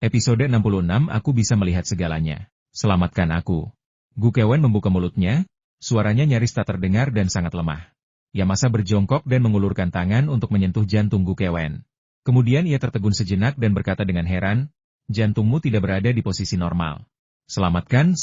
Episode 66 Aku bisa melihat segalanya. Selamatkan aku. Gu Kewen membuka mulutnya, suaranya nyaris tak terdengar dan sangat lemah. Yamasa berjongkok dan mengulurkan tangan untuk menyentuh jantung Gu Kewen. Kemudian ia tertegun sejenak dan berkata dengan heran, jantungmu tidak berada di posisi normal. Selamatkan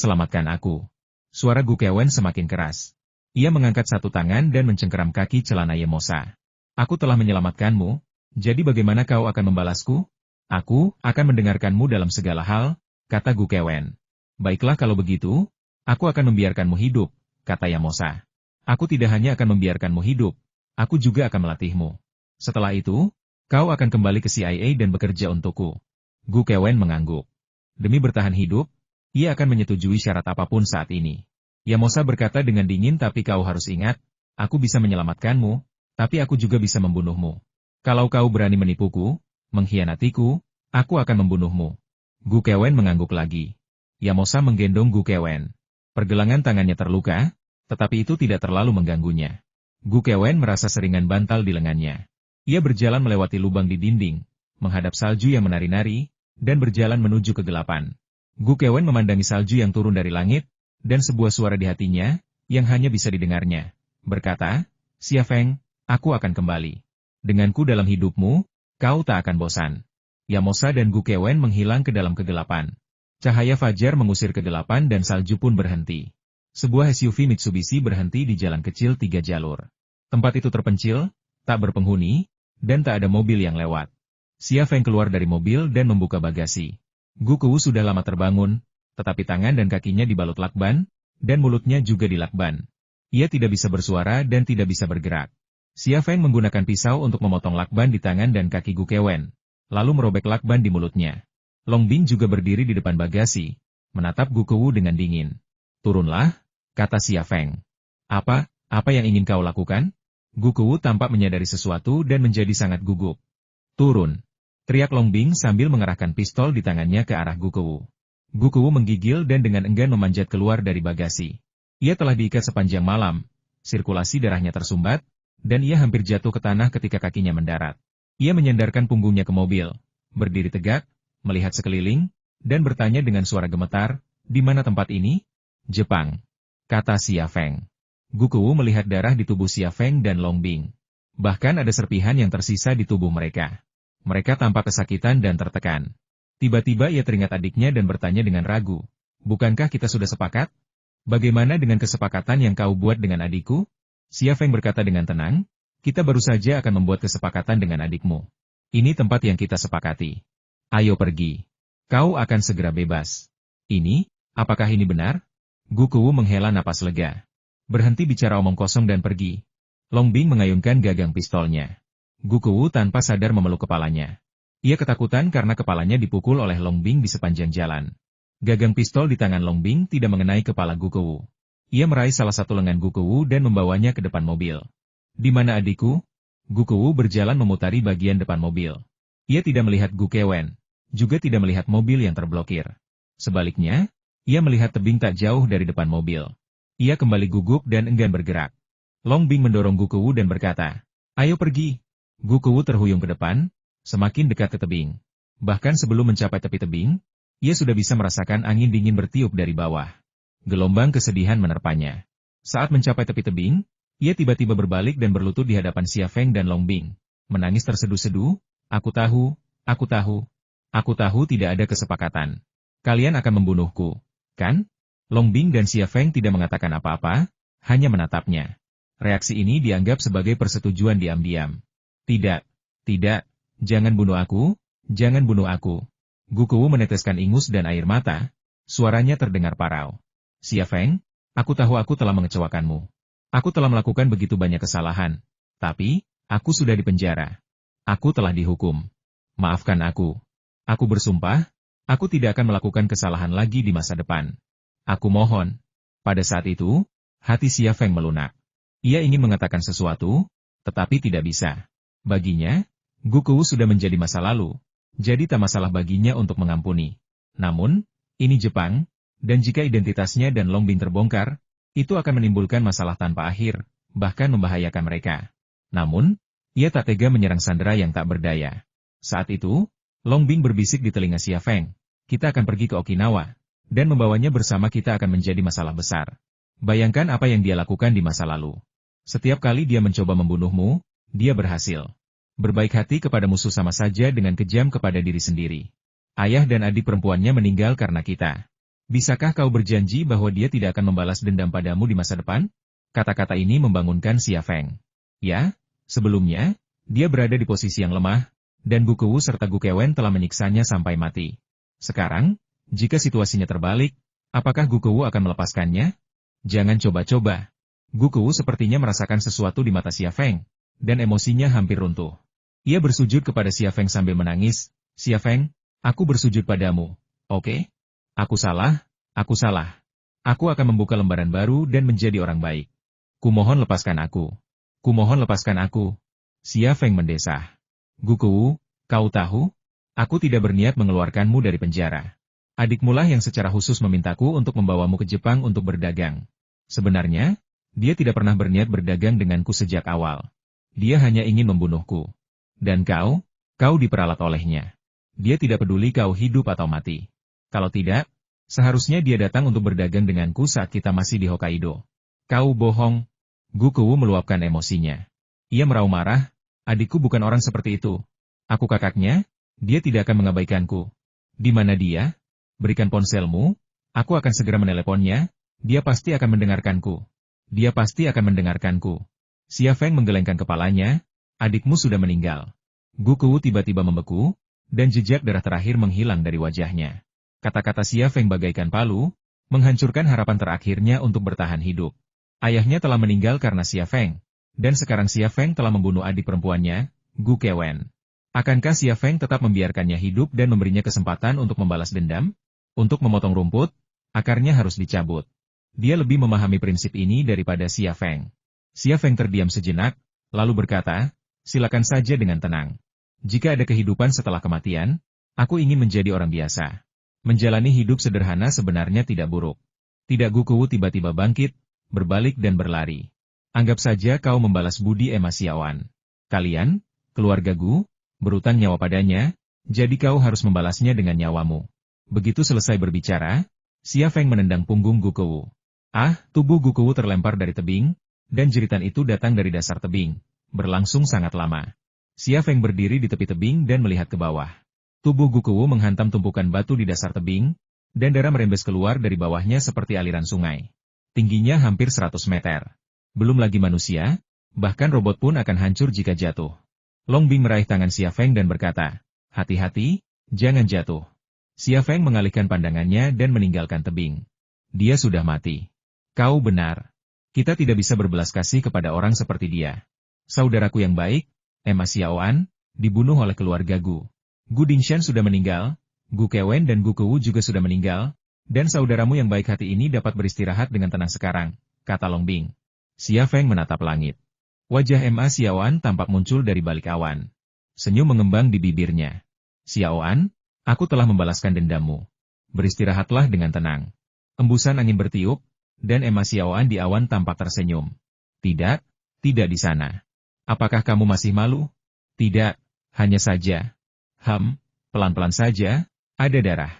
aku. Suara Gu Kewen semakin keras. Ia mengangkat satu tangan dan mencengkeram kaki celana Yamasa. Aku telah menyelamatkanmu, jadi bagaimana kau akan membalasku? Aku akan mendengarkanmu dalam segala hal, kata Gu Kewen. Baiklah kalau begitu, aku akan membiarkanmu hidup, kata Yamasa. Aku tidak hanya akan membiarkanmu hidup, aku juga akan melatihmu. Setelah itu, kau akan kembali ke CIA dan bekerja untukku. Gu Kewen mengangguk. Demi bertahan hidup, ia akan menyetujui syarat apapun saat ini. Yamasa berkata dengan dingin, tapi kau harus ingat, aku bisa menyelamatkanmu, tapi aku juga bisa membunuhmu. Kalau kau berani menipuku, mengkhianatiku, aku akan membunuhmu. Gu Kewen mengangguk lagi. Yamasa menggendong Gu Kewen. Pergelangan tangannya terluka, tetapi itu tidak terlalu mengganggunya. Gu Kewen merasa seringan bantal di lengannya. Ia berjalan melewati lubang di dinding, menghadap salju yang menari-nari, dan berjalan menuju kegelapan. Gu Kewen memandangi salju yang turun dari langit, dan sebuah suara di hatinya, yang hanya bisa didengarnya, berkata, Xia Feng, aku akan kembali. Denganku dalam hidupmu, kau tak akan bosan. Yamasa dan Gu Kewen menghilang ke dalam kegelapan. Cahaya fajar mengusir kegelapan dan salju pun berhenti. Sebuah SUV Mitsubishi berhenti di jalan kecil 3 jalur. Tempat itu terpencil, tak berpenghuni, dan tak ada mobil yang lewat. Xia Feng keluar dari mobil dan membuka bagasi. Gu Kewu sudah lama terbangun, tetapi tangan dan kakinya dibalut lakban, dan mulutnya juga dilakban. Ia tidak bisa bersuara dan tidak bisa bergerak. Xia Feng menggunakan pisau untuk memotong lakban di tangan dan kaki Gu Kewen, lalu merobek lakban di mulutnya. Long Bing juga berdiri di depan bagasi, menatap Gu Kewu dengan dingin. Turunlah, kata Xia Feng. Apa yang ingin kau lakukan? Gu Kewu tampak menyadari sesuatu dan menjadi sangat gugup. Turun, teriak Long Bing sambil mengerahkan pistol di tangannya ke arah Gu Kewu. Gu Kewu menggigil dan dengan enggan memanjat keluar dari bagasi. Ia telah diikat sepanjang malam, sirkulasi darahnya tersumbat, dan ia hampir jatuh ke tanah ketika kakinya mendarat. Ia menyandarkan punggungnya ke mobil, berdiri tegak, melihat sekeliling, dan bertanya dengan suara gemetar, di mana tempat ini? Jepang, kata Xia Feng. Gu Kewu melihat darah di tubuh Xia Feng dan Long Bing. Bahkan ada serpihan yang tersisa di tubuh mereka. Mereka tampak kesakitan dan tertekan. Tiba-tiba ia teringat adiknya dan bertanya dengan ragu, bukankah kita sudah sepakat? Bagaimana dengan kesepakatan yang kau buat dengan adikku? Xia Feng berkata dengan tenang, kita baru saja akan membuat kesepakatan dengan adikmu. Ini tempat yang kita sepakati. Ayo pergi. Kau akan segera bebas. Apakah ini benar? Gu Kewu menghela napas lega. Berhenti bicara omong kosong dan pergi. Long Bing mengayunkan gagang pistolnya. Gu Kewu tanpa sadar memeluk kepalanya. Ia ketakutan karena kepalanya dipukul oleh Long Bing di sepanjang jalan. Gagang pistol di tangan Long Bing tidak mengenai kepala Gu Kewu. Ia meraih salah satu lengan Gu Kewu dan membawanya ke depan mobil. Di mana adikku? Gu Kewu berjalan memutari bagian depan mobil. Ia tidak melihat Gu Kewen, juga tidak melihat mobil yang terblokir. Sebaliknya, ia melihat tebing tak jauh dari depan mobil. Ia kembali gugup dan enggan bergerak. Long Bing mendorong Gu Kewu dan berkata, ayo pergi. Gu Kewu terhuyung ke depan, semakin dekat ke tebing. Bahkan sebelum mencapai tepi tebing, ia sudah bisa merasakan angin dingin bertiup dari bawah. Gelombang kesedihan menerpanya. Saat mencapai tepi tebing, ia tiba-tiba berbalik dan berlutut di hadapan Xia Feng dan Long Bing. Menangis terseduh-seduh, aku tahu tidak ada kesepakatan. Kalian akan membunuhku, kan? Long Bing dan Xia Feng tidak mengatakan apa-apa, hanya menatapnya. Reaksi ini dianggap sebagai persetujuan diam-diam. Tidak, jangan bunuh aku, jangan bunuh aku. Gu Kewu meneteskan ingus dan air mata, suaranya terdengar parau. Xia Feng, aku tahu aku telah mengecewakanmu. Aku telah melakukan begitu banyak kesalahan, tapi, aku sudah dipenjara. Aku telah dihukum. Maafkan aku. Aku bersumpah, aku tidak akan melakukan kesalahan lagi di masa depan. Aku mohon. Pada saat itu, hati Xia Feng melunak. Ia ingin mengatakan sesuatu, tetapi tidak bisa. Baginya, Gu Kewu sudah menjadi masa lalu, jadi tak masalah baginya untuk mengampuni. Namun, ini Jepang, dan jika identitasnya dan Long Bing terbongkar, itu akan menimbulkan masalah tanpa akhir, bahkan membahayakan mereka. Namun, ia tak tega menyerang sandera yang tak berdaya. Saat itu, Long Bing berbisik di telinga Xia Feng. Kita akan pergi ke Okinawa. Dan membawanya bersama kita akan menjadi masalah besar. Bayangkan apa yang dia lakukan di masa lalu. Setiap kali dia mencoba membunuhmu, dia berhasil. Berbaik hati kepada musuh sama saja dengan kejam kepada diri sendiri. Ayah dan adik perempuannya meninggal karena kita. Bisakah kau berjanji bahwa dia tidak akan membalas dendam padamu di masa depan? Kata-kata ini membangunkan Xia Feng. Ya, sebelumnya, dia berada di posisi yang lemah, dan Gu Kewu serta Gu Kewen telah menyiksanya sampai mati. Sekarang, jika situasinya terbalik, apakah Gu Kewu akan melepaskannya? Jangan coba-coba. Gu Kewu sepertinya merasakan sesuatu di mata Xia Feng, dan emosinya hampir runtuh. Ia bersujud kepada Xia Feng sambil menangis. Xia Feng, aku bersujud padamu, oke? Aku salah, aku salah. Aku akan membuka lembaran baru dan menjadi orang baik. Kumohon lepaskan aku. Kumohon lepaskan aku. Xia Feng mendesah. Gu Kewu, kau tahu? Aku tidak berniat mengeluarkanmu dari penjara. Adikmulah yang secara khusus memintaku untuk membawamu ke Jepang untuk berdagang. Sebenarnya, dia tidak pernah berniat berdagang denganku sejak awal. Dia hanya ingin membunuhku. Dan kau diperalat olehnya. Dia tidak peduli kau hidup atau mati. Kalau tidak, seharusnya dia datang untuk berdagang denganku saat kita masih di Hokkaido. Kau bohong. Gu Kewu meluapkan emosinya. Ia meraup marah, adikku bukan orang seperti itu. Aku kakaknya, dia tidak akan mengabaikanku. Di mana dia? Berikan ponselmu, aku akan segera meneleponnya, dia pasti akan mendengarkanku. Dia pasti akan mendengarkanku. Xia Feng menggelengkan kepalanya, adikmu sudah meninggal. Gu Kewu tiba-tiba membeku, dan jejak darah terakhir menghilang dari wajahnya. Kata-kata Xia Feng bagaikan palu, menghancurkan harapan terakhirnya untuk bertahan hidup. Ayahnya telah meninggal karena Xia Feng, dan sekarang Xia Feng telah membunuh adik perempuannya, Gu Kewen. Akankah Xia Feng tetap membiarkannya hidup dan memberinya kesempatan untuk membalas dendam? Untuk memotong rumput, akarnya harus dicabut. Dia lebih memahami prinsip ini daripada Xia Feng. Xia Feng terdiam sejenak, lalu berkata, silakan saja dengan tenang. Jika ada kehidupan setelah kematian, aku ingin menjadi orang biasa. Menjalani hidup sederhana sebenarnya tidak buruk. Tidak. Gu Kewu tiba-tiba bangkit, berbalik dan berlari. Anggap saja kau membalas budi Emma Xiaoan. Kalian, keluarga Gu, berutang nyawa padanya, jadi kau harus membalasnya dengan nyawamu. Begitu selesai berbicara, Xia Feng menendang punggung Gu Kewu. Tubuh Gu Kewu terlempar dari tebing, dan jeritan itu datang dari dasar tebing, berlangsung sangat lama. Xia Feng berdiri di tepi tebing dan melihat ke bawah. Tubuh Gu Kewu menghantam tumpukan batu di dasar tebing, dan darah merembes keluar dari bawahnya seperti aliran sungai. Tingginya hampir 100 meter. Belum lagi manusia, bahkan robot pun akan hancur jika jatuh. Long Bing meraih tangan Xia Feng dan berkata, hati-hati, jangan jatuh. Xia Feng mengalihkan pandangannya dan meninggalkan tebing. Dia sudah mati. Kau benar. Kita tidak bisa berbelas kasih kepada orang seperti dia. Saudaraku yang baik, Emma Xiaoan, dibunuh oleh keluarga Gu. Gu Dingshan sudah meninggal, Gu Kewen dan Gu Kewu juga sudah meninggal, dan saudaramu yang baik hati ini dapat beristirahat dengan tenang sekarang, kata Long Bing. Xia Feng menatap langit. Wajah Emma Xiaoan tampak muncul dari balik awan. Senyum mengembang di bibirnya. Xiaoan, aku telah membalaskan dendammu. Beristirahatlah dengan tenang. Embusan angin bertiup, dan Emma Xiaoan di awan tampak tersenyum. Tidak di sana. Apakah kamu masih malu? Tidak, hanya saja. Pelan-pelan saja, ada darah.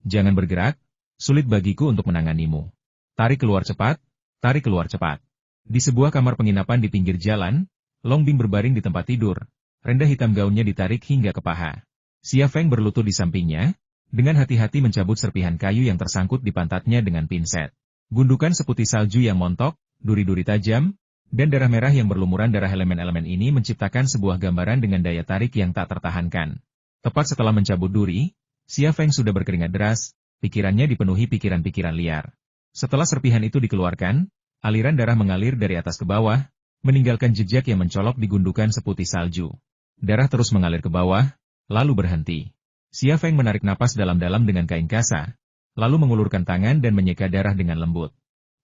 Jangan bergerak, sulit bagiku untuk menanganimu. Tarik keluar cepat, tarik keluar cepat. Di sebuah kamar penginapan di pinggir jalan, Long Bing berbaring di tempat tidur, rendah hitam gaunnya ditarik hingga ke paha. Xia Feng berlutut di sampingnya, dengan hati-hati mencabut serpihan kayu yang tersangkut di pantatnya dengan pinset. Gundukan seputih salju yang montok, duri-duri tajam, dan darah merah yang berlumuran darah elemen-elemen ini menciptakan sebuah gambaran dengan daya tarik yang tak tertahankan. Tepat setelah mencabut duri, Xia Feng sudah berkeringat deras, pikirannya dipenuhi pikiran-pikiran liar. Setelah serpihan itu dikeluarkan, aliran darah mengalir dari atas ke bawah, meninggalkan jejak yang mencolok di gundukan seputih salju. Darah terus mengalir ke bawah, lalu berhenti. Xia Feng menarik napas dalam-dalam dengan kain kasa, lalu mengulurkan tangan dan menyeka darah dengan lembut.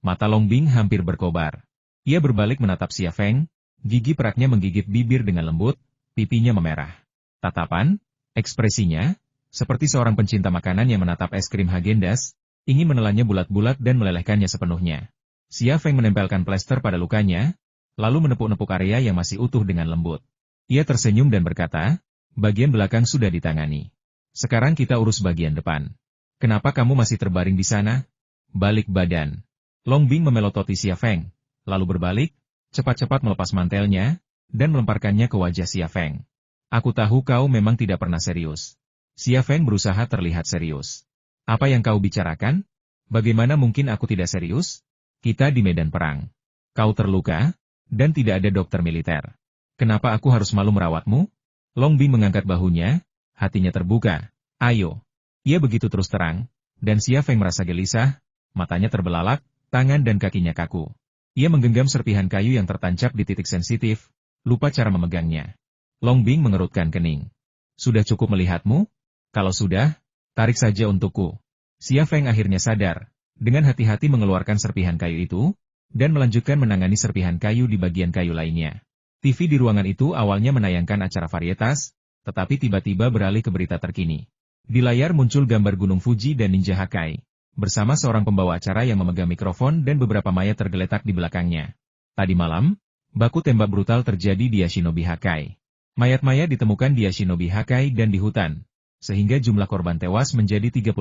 Mata Long Bing hampir berkobar. Ia berbalik menatap Xia Feng, gigi peraknya menggigit bibir dengan lembut, pipinya memerah. Tatapan, ekspresinya, seperti seorang pencinta makanan yang menatap es krim Häagen-Dazs, ingin menelannya bulat-bulat dan melelehkannya sepenuhnya. Xia Feng menempelkan plester pada lukanya, lalu menepuk-nepuk area yang masih utuh dengan lembut. Ia tersenyum dan berkata, bagian belakang sudah ditangani. Sekarang kita urus bagian depan. Kenapa kamu masih terbaring di sana? Balik badan. Long Bing memelototi Xia Feng, lalu berbalik, cepat-cepat melepas mantelnya, dan melemparkannya ke wajah Xia Feng. Aku tahu kau memang tidak pernah serius. Xia Feng berusaha terlihat serius. Apa yang kau bicarakan? Bagaimana mungkin aku tidak serius? Kita di medan perang. Kau terluka, dan tidak ada dokter militer. Kenapa aku harus malu merawatmu? Long Bing mengangkat bahunya, hatinya terbuka. Ayo. Ia begitu terus terang, dan Xia Feng merasa gelisah, matanya terbelalak, tangan dan kakinya kaku. Ia menggenggam serpihan kayu yang tertancap di titik sensitif, lupa cara memegangnya. Long Bing mengerutkan kening. Sudah cukup melihatmu? Kalau sudah, tarik saja untukku. Xia Feng akhirnya sadar, dengan hati-hati mengeluarkan serpihan kayu itu, dan melanjutkan menangani serpihan kayu di bagian kayu lainnya. TV di ruangan itu awalnya menayangkan acara varietas, tetapi tiba-tiba beralih ke berita terkini. Di layar muncul gambar Gunung Fuji dan Ninja Hakai, bersama seorang pembawa acara yang memegang mikrofon dan beberapa mayat tergeletak di belakangnya. Tadi malam, baku tembak brutal terjadi di Yashinobi Hakai. Mayat-mayat ditemukan di Yashinobi Hakai dan di hutan, sehingga jumlah korban tewas menjadi 38.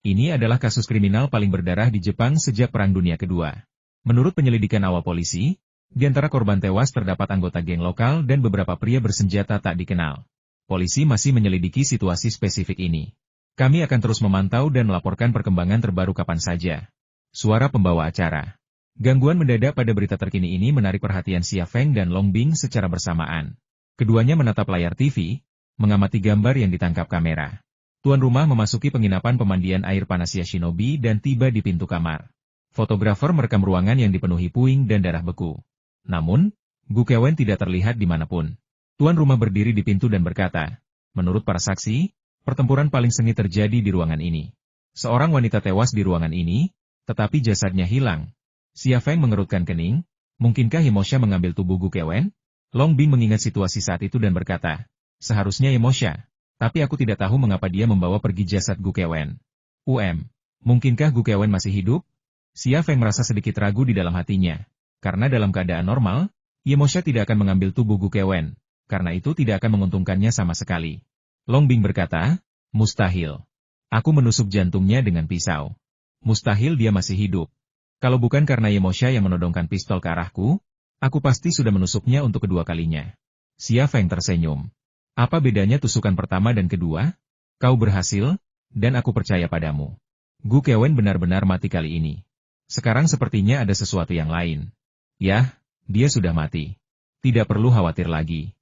Ini adalah kasus kriminal paling berdarah di Jepang sejak Perang Dunia Kedua. Menurut penyelidikan awal polisi, di antara korban tewas terdapat anggota geng lokal dan beberapa pria bersenjata tak dikenal. Polisi masih menyelidiki situasi spesifik ini. Kami akan terus memantau dan melaporkan perkembangan terbaru kapan saja. Suara pembawa acara. Gangguan mendadak pada berita terkini ini menarik perhatian Xia Feng dan Long Bing secara bersamaan. Keduanya menatap layar TV, mengamati gambar yang ditangkap kamera. Tuan rumah memasuki penginapan pemandian air panas Yashinobi dan tiba di pintu kamar. Fotografer merekam ruangan yang dipenuhi puing dan darah beku. Namun, Gu Kewen tidak terlihat dimanapun. Tuan rumah berdiri di pintu dan berkata, menurut para saksi, pertempuran paling sengit terjadi di ruangan ini. Seorang wanita tewas di ruangan ini, tetapi jasadnya hilang. Xia Feng mengerutkan kening, mungkinkah Yemosha mengambil tubuh Gu Kewen? Long Bing mengingat situasi saat itu dan berkata, seharusnya Yemosha, tapi aku tidak tahu mengapa dia membawa pergi jasad Gu Kewen. Mungkinkah Gu Kewen masih hidup? Xia Feng merasa sedikit ragu di dalam hatinya, karena dalam keadaan normal, Yemosha tidak akan mengambil tubuh Gu Kewen. Karena itu tidak akan menguntungkannya sama sekali. Long Bing berkata, mustahil. Aku menusuk jantungnya dengan pisau. Mustahil dia masih hidup. Kalau bukan karena Yemosha yang menodongkan pistol ke arahku, aku pasti sudah menusuknya untuk kedua kalinya. Xia Feng tersenyum. Apa bedanya tusukan pertama dan kedua? Kau berhasil, dan aku percaya padamu. Gu Kewen benar-benar mati kali ini. Sekarang sepertinya ada sesuatu yang lain. Yah, dia sudah mati. Tidak perlu khawatir lagi.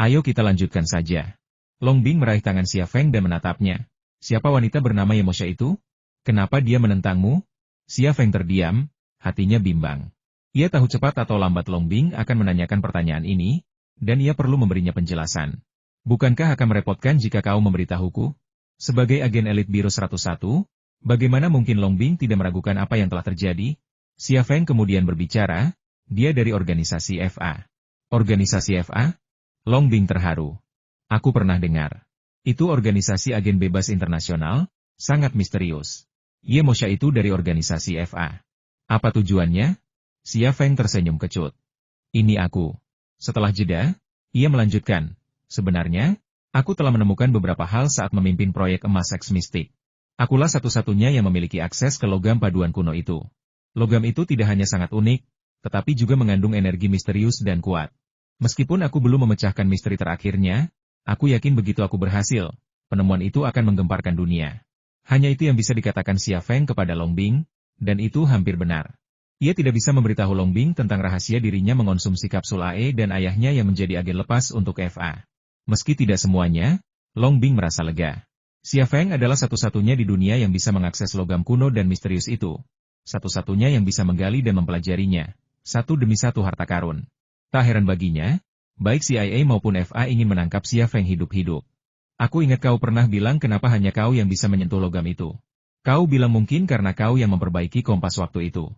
Ayo kita lanjutkan saja. Long Bing meraih tangan Xia Feng dan menatapnya. Siapa wanita bernama Yemosha itu? Kenapa dia menentangmu? Xia Feng terdiam, hatinya bimbang. Ia tahu cepat atau lambat Long Bing akan menanyakan pertanyaan ini, dan ia perlu memberinya penjelasan. Bukankah akan merepotkan jika kau memberitahuku? Sebagai agen elit Biro 101, bagaimana mungkin Long Bing tidak meragukan apa yang telah terjadi? Xia Feng kemudian berbicara, dia dari organisasi FA. Organisasi FA? Long Bing terharu. Aku pernah dengar. Itu organisasi agen bebas internasional, sangat misterius. Yemosha itu dari organisasi FA. Apa tujuannya? Xia Feng tersenyum kecut. Ini aku. Setelah jeda, ia melanjutkan. Sebenarnya, aku telah menemukan beberapa hal saat memimpin proyek emas X Mystic. Akulah satu-satunya yang memiliki akses ke logam paduan kuno itu. Logam itu tidak hanya sangat unik, tetapi juga mengandung energi misterius dan kuat. Meskipun aku belum memecahkan misteri terakhirnya, aku yakin begitu aku berhasil, penemuan itu akan menggemparkan dunia. Hanya itu yang bisa dikatakan Xia Feng kepada Long Bing, dan itu hampir benar. Ia tidak bisa memberitahu Long Bing tentang rahasia dirinya mengonsumsi kapsul AE dan ayahnya yang menjadi agen lepas untuk FA. Meski tidak semuanya, Long Bing merasa lega. Xia Feng adalah satu-satunya di dunia yang bisa mengakses logam kuno dan misterius itu. Satu-satunya yang bisa menggali dan mempelajarinya, satu demi satu harta karun. Tak heran baginya, baik CIA maupun FA ingin menangkap Xia Feng hidup-hidup. Aku ingat kau pernah bilang kenapa hanya kau yang bisa menyentuh logam itu. Kau bilang mungkin karena kau yang memperbaiki kompas waktu itu.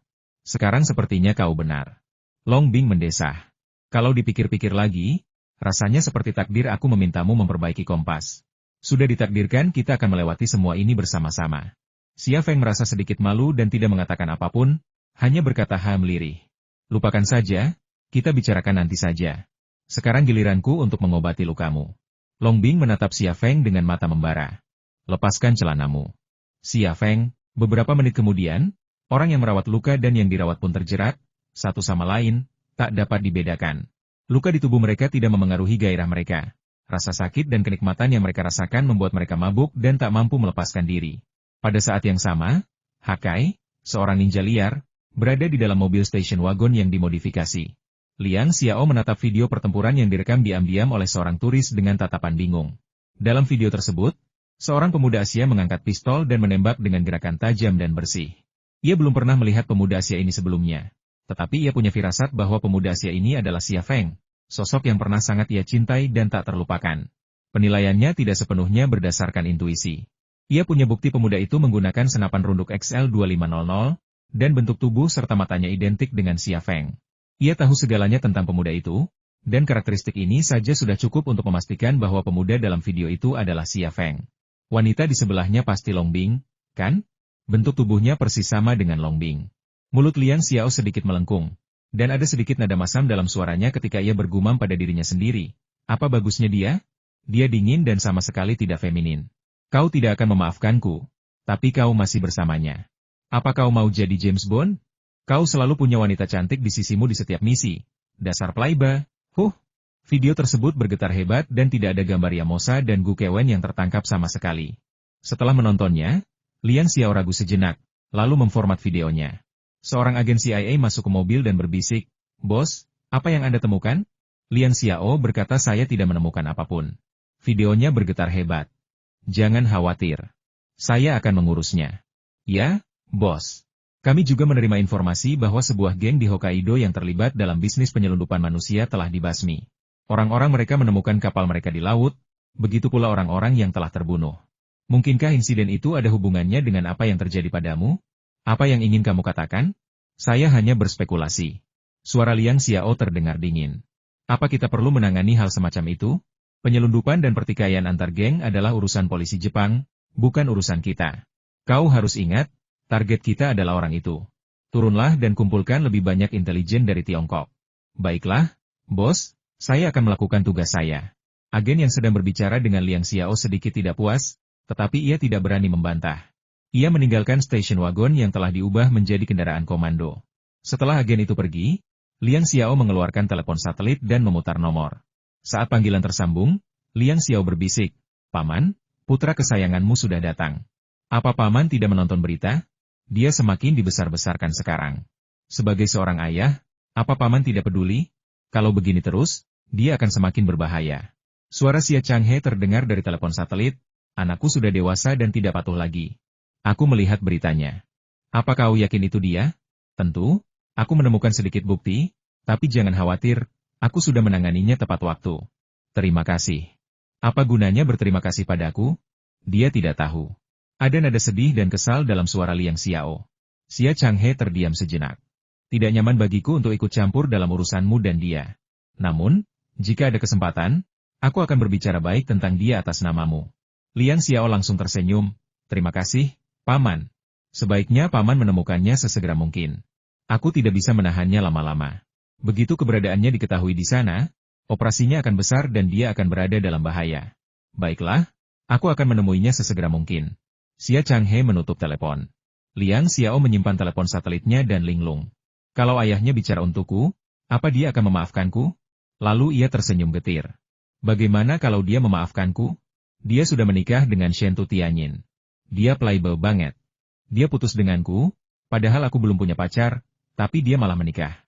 Sekarang sepertinya kau benar. Long Bing mendesah. Kalau dipikir-pikir lagi, rasanya seperti takdir aku memintamu memperbaiki kompas. Sudah ditakdirkan kita akan melewati semua ini bersama-sama. Xia Feng merasa sedikit malu dan tidak mengatakan apapun, hanya berkata lirih. Lupakan saja. Kita bicarakan nanti saja. Sekarang giliranku untuk mengobati lukamu. Long Bing menatap Xia Feng dengan mata membara. Lepaskan celanamu. Xia Feng, beberapa menit kemudian, orang yang merawat luka dan yang dirawat pun terjerat, satu sama lain, tak dapat dibedakan. Luka di tubuh mereka tidak memengaruhi gairah mereka. Rasa sakit dan kenikmatan yang mereka rasakan membuat mereka mabuk dan tak mampu melepaskan diri. Pada saat yang sama, Hakai, seorang ninja liar, berada di dalam mobil station wagon yang dimodifikasi. Liang Xiao menatap video pertempuran yang direkam diam-diam oleh seorang turis dengan tatapan bingung. Dalam video tersebut, seorang pemuda Asia mengangkat pistol dan menembak dengan gerakan tajam dan bersih. Ia belum pernah melihat pemuda Asia ini sebelumnya. Tetapi ia punya firasat bahwa pemuda Asia ini adalah Xia Feng, sosok yang pernah sangat ia cintai dan tak terlupakan. Penilaiannya tidak sepenuhnya berdasarkan intuisi. Ia punya bukti pemuda itu menggunakan senapan runduk XL2500, dan bentuk tubuh serta matanya identik dengan Xia Feng. Ia tahu segalanya tentang pemuda itu, dan karakteristik ini saja sudah cukup untuk memastikan bahwa pemuda dalam video itu adalah Xia Feng. Wanita di sebelahnya pasti Long Bing, kan? Bentuk tubuhnya persis sama dengan Long Bing. Mulut Liang Xiao sedikit melengkung, dan ada sedikit nada masam dalam suaranya ketika ia bergumam pada dirinya sendiri. Apa bagusnya dia? Dia dingin dan sama sekali tidak feminin. Kau tidak akan memaafkanku, tapi kau masih bersamanya. Apa kau mau jadi James Bond? Kau selalu punya wanita cantik di sisimu di setiap misi. Dasar playboy. Video tersebut bergetar hebat dan tidak ada gambar Yamosa dan Gu Kewen yang tertangkap sama sekali. Setelah menontonnya, Liang Xiao ragu sejenak, lalu memformat videonya. Seorang agen CIA masuk ke mobil dan berbisik, "Bos, apa yang Anda temukan?" Liang Xiao berkata, "Saya tidak menemukan apapun." Videonya bergetar hebat. "Jangan khawatir. Saya akan mengurusnya." "Ya, bos. Kami juga menerima informasi bahwa sebuah geng di Hokkaido yang terlibat dalam bisnis penyelundupan manusia telah dibasmi. Orang-orang mereka menemukan kapal mereka di laut, begitu pula orang-orang yang telah terbunuh. Mungkinkah insiden itu ada hubungannya dengan apa yang terjadi padamu? Apa yang ingin kamu katakan?" "Saya hanya berspekulasi." Suara Liang Xiao terdengar dingin. "Apa kita perlu menangani hal semacam itu? Penyelundupan dan pertikaian antar geng adalah urusan polisi Jepang, bukan urusan kita. Kau harus ingat, target kita adalah orang itu. Turunlah dan kumpulkan lebih banyak intelijen dari Tiongkok." "Baiklah, bos, saya akan melakukan tugas saya." Agen yang sedang berbicara dengan Liang Xiao sedikit tidak puas, tetapi ia tidak berani membantah. Ia meninggalkan stasiun wagon yang telah diubah menjadi kendaraan komando. Setelah agen itu pergi, Liang Xiao mengeluarkan telepon satelit dan memutar nomor. Saat panggilan tersambung, Liang Xiao berbisik, "Paman, putra kesayanganmu sudah datang." "Apa paman tidak menonton berita? Dia semakin dibesar-besarkan sekarang. Sebagai seorang ayah, apa paman tidak peduli? Kalau begini terus, dia akan semakin berbahaya." Suara Xia Changhe terdengar dari telepon satelit, "Anakku sudah dewasa dan tidak patuh lagi. Aku melihat beritanya." "Apa kau yakin itu dia?" "Tentu, aku menemukan sedikit bukti, tapi jangan khawatir, aku sudah menanganinya tepat waktu." "Terima kasih." "Apa gunanya berterima kasih padaku?" Dia tidak tahu. Ada nada sedih dan kesal dalam suara Liang Xiao. Xia Changhe terdiam sejenak. "Tidak nyaman bagiku untuk ikut campur dalam urusanmu dan dia. Namun, jika ada kesempatan, aku akan berbicara baik tentang dia atas namamu." Liang Xiao langsung tersenyum, "Terima kasih, Paman. Sebaiknya Paman menemukannya sesegera mungkin. Aku tidak bisa menahannya lama-lama. Begitu keberadaannya diketahui di sana, operasinya akan besar dan dia akan berada dalam bahaya." "Baiklah, aku akan menemuinya sesegera mungkin." Xia Changhe menutup telepon. Liang Xiao menyimpan telepon satelitnya dan linglung. "Kalau ayahnya bicara untukku, apa dia akan memaafkanku?" Lalu ia tersenyum getir. "Bagaimana kalau dia memaafkanku? Dia sudah menikah dengan Shen Tu Tianyin. Dia playboy banget. Dia putus denganku, padahal aku belum punya pacar, tapi dia malah menikah.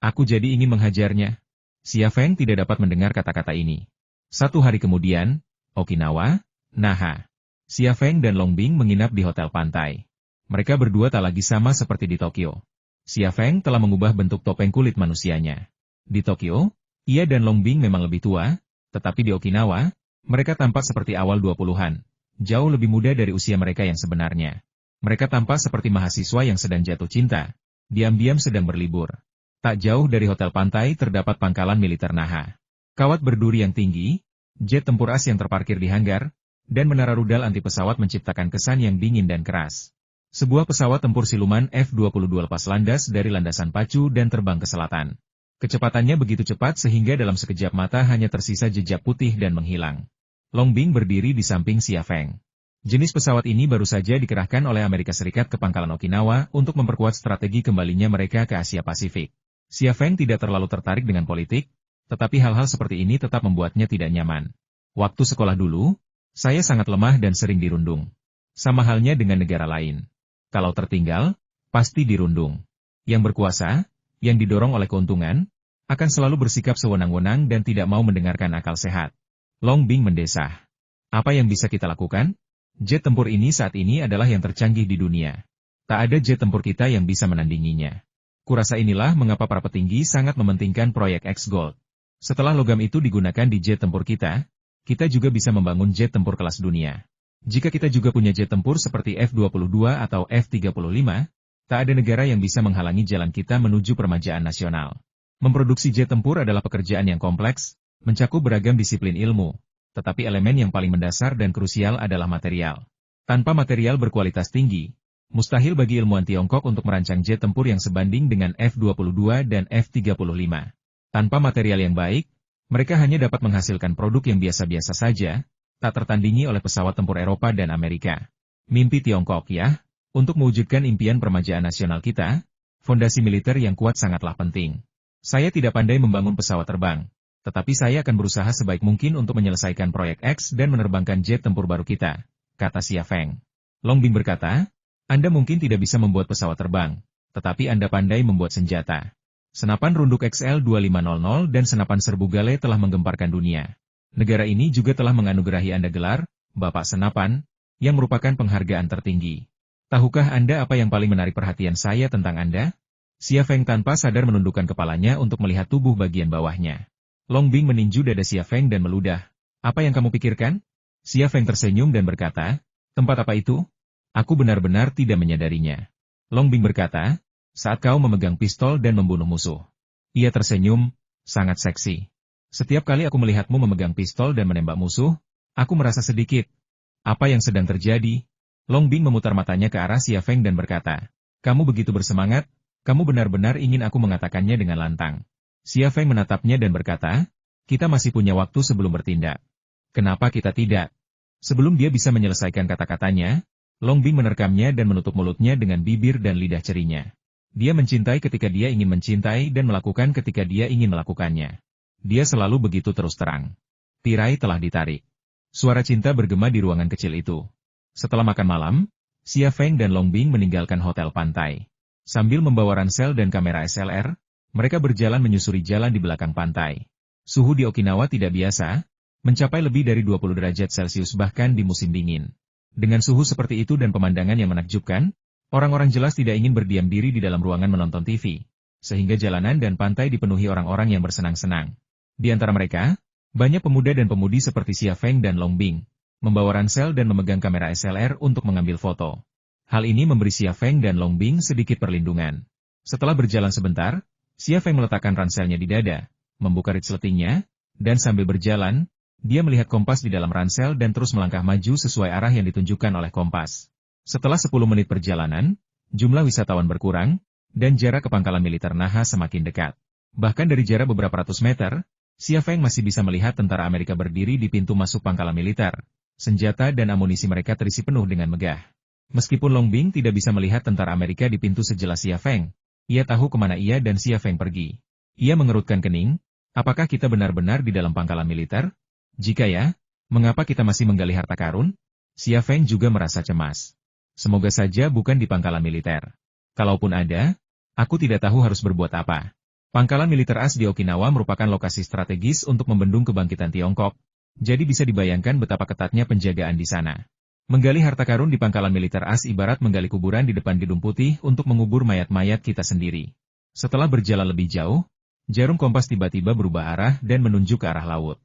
Aku jadi ingin menghajarnya." Xia Feng tidak dapat mendengar kata-kata ini. 1 hari kemudian, Okinawa, Naha. Xia Feng dan Long Bing menginap di hotel pantai. Mereka berdua tak lagi sama seperti di Tokyo. Xia Feng telah mengubah bentuk topeng kulit manusianya. Di Tokyo, ia dan Long Bing memang lebih tua, tetapi di Okinawa, mereka tampak seperti awal 20-an, jauh lebih muda dari usia mereka yang sebenarnya. Mereka tampak seperti mahasiswa yang sedang jatuh cinta, diam-diam sedang berlibur. Tak jauh dari hotel pantai terdapat pangkalan militer Naha. Kawat berduri yang tinggi, jet tempur as yang terparkir di hanggar, dan menara rudal anti pesawat menciptakan kesan yang dingin dan keras. Sebuah pesawat tempur siluman F-22 lepas landas dari landasan pacu dan terbang ke selatan. Kecepatannya begitu cepat sehingga dalam sekejap mata hanya tersisa jejak putih dan menghilang. Long Bing berdiri di samping Xia Feng. Jenis pesawat ini baru saja dikerahkan oleh Amerika Serikat ke pangkalan Okinawa untuk memperkuat strategi kembalinya mereka ke Asia Pasifik. Xia Feng tidak terlalu tertarik dengan politik, tetapi hal-hal seperti ini tetap membuatnya tidak nyaman. Waktu sekolah dulu, saya sangat lemah dan sering dirundung. Sama halnya dengan negara lain. Kalau tertinggal, pasti dirundung. Yang berkuasa, yang didorong oleh keuntungan, akan selalu bersikap sewenang-wenang dan tidak mau mendengarkan akal sehat. Long Bing mendesah. Apa yang bisa kita lakukan? Jet tempur ini saat ini adalah yang tercanggih di dunia. Tak ada jet tempur kita yang bisa menandinginya. Kurasa inilah mengapa para petinggi sangat mementingkan proyek X-Gold. Setelah logam itu digunakan di jet tempur kita juga bisa membangun jet tempur kelas dunia. Jika kita juga punya jet tempur seperti F-22 atau F-35, tak ada negara yang bisa menghalangi jalan kita menuju permajaan nasional. Memproduksi jet tempur adalah pekerjaan yang kompleks, mencakup beragam disiplin ilmu, tetapi elemen yang paling mendasar dan krusial adalah material. Tanpa material berkualitas tinggi, mustahil bagi ilmuwan Tiongkok untuk merancang jet tempur yang sebanding dengan F-22 dan F-35. Tanpa material yang baik, mereka hanya dapat menghasilkan produk yang biasa-biasa saja, tak tertandingi oleh pesawat tempur Eropa dan Amerika. Mimpi Tiongkok ya, untuk mewujudkan impian permajaan nasional kita, fondasi militer yang kuat sangatlah penting. Saya tidak pandai membangun pesawat terbang, tetapi saya akan berusaha sebaik mungkin untuk menyelesaikan proyek X dan menerbangkan jet tempur baru kita, kata Xia Feng. Long Bing berkata, Anda mungkin tidak bisa membuat pesawat terbang, tetapi Anda pandai membuat senjata. Senapan runduk XL-2500 dan senapan serbu Gale telah menggemparkan dunia. Negara ini juga telah menganugerahi Anda gelar, Bapak Senapan, yang merupakan penghargaan tertinggi. Tahukah Anda apa yang paling menarik perhatian saya tentang Anda? Xia Feng tanpa sadar menundukkan kepalanya untuk melihat tubuh bagian bawahnya. Long Bing meninju dada Xia Feng dan meludah. Apa yang kamu pikirkan? Xia Feng tersenyum dan berkata, tempat apa itu? Aku benar-benar tidak menyadarinya. Long Bing berkata, saat kau memegang pistol dan membunuh musuh. Ia tersenyum, sangat seksi. Setiap kali aku melihatmu memegang pistol dan menembak musuh, aku merasa sedikit. Apa yang sedang terjadi? Long Bing memutar matanya ke arah Xia Feng dan berkata, kamu begitu bersemangat, kamu benar-benar ingin aku mengatakannya dengan lantang. Xia Feng menatapnya dan berkata, kita masih punya waktu sebelum bertindak. Kenapa kita tidak? Sebelum dia bisa menyelesaikan kata-katanya, Long Bing menerkamnya dan menutup mulutnya dengan bibir dan lidah cerinya. Dia mencintai ketika dia ingin mencintai dan melakukan ketika dia ingin melakukannya. Dia selalu begitu terus terang. Tirai telah ditarik. Suara cinta bergema di ruangan kecil itu. Setelah makan malam, Xia Feng dan Long Bing meninggalkan hotel pantai. Sambil membawa ransel dan kamera SLR, mereka berjalan menyusuri jalan di belakang pantai. Suhu di Okinawa tidak biasa, mencapai lebih dari 20 derajat Celcius bahkan di musim dingin. Dengan suhu seperti itu dan pemandangan yang menakjubkan, orang-orang jelas tidak ingin berdiam diri di dalam ruangan menonton TV, sehingga jalanan dan pantai dipenuhi orang-orang yang bersenang-senang. Di antara mereka, banyak pemuda dan pemudi seperti Xia Feng dan Long Bing, membawa ransel dan memegang kamera SLR untuk mengambil foto. Hal ini memberi Xia Feng dan Long Bing sedikit perlindungan. Setelah berjalan sebentar, Xia Feng meletakkan ranselnya di dada, membuka resletingnya, dan sambil berjalan, dia melihat kompas di dalam ransel dan terus melangkah maju sesuai arah yang ditunjukkan oleh kompas. Setelah 10 menit perjalanan, jumlah wisatawan berkurang, dan jarak ke pangkalan militer Naha semakin dekat. Bahkan dari jarak beberapa ratus meter, Xia Feng masih bisa melihat tentara Amerika berdiri di pintu masuk pangkalan militer. Senjata dan amunisi mereka terisi penuh dengan megah. Meskipun Long Bing tidak bisa melihat tentara Amerika di pintu sejelas Xia Feng, ia tahu kemana ia dan Xia Feng pergi. Ia mengerutkan kening, apakah kita benar-benar di dalam pangkalan militer? Jika ya, mengapa kita masih menggali harta karun? Xia Feng juga merasa cemas. Semoga saja bukan di pangkalan militer. Kalaupun ada, aku tidak tahu harus berbuat apa. Pangkalan militer AS di Okinawa merupakan lokasi strategis untuk membendung kebangkitan Tiongkok, jadi bisa dibayangkan betapa ketatnya penjagaan di sana. Menggali harta karun di pangkalan militer AS ibarat menggali kuburan di depan Gedung Putih untuk mengubur mayat-mayat kita sendiri. Setelah berjalan lebih jauh, jarum kompas tiba-tiba berubah arah dan menunjuk ke arah laut.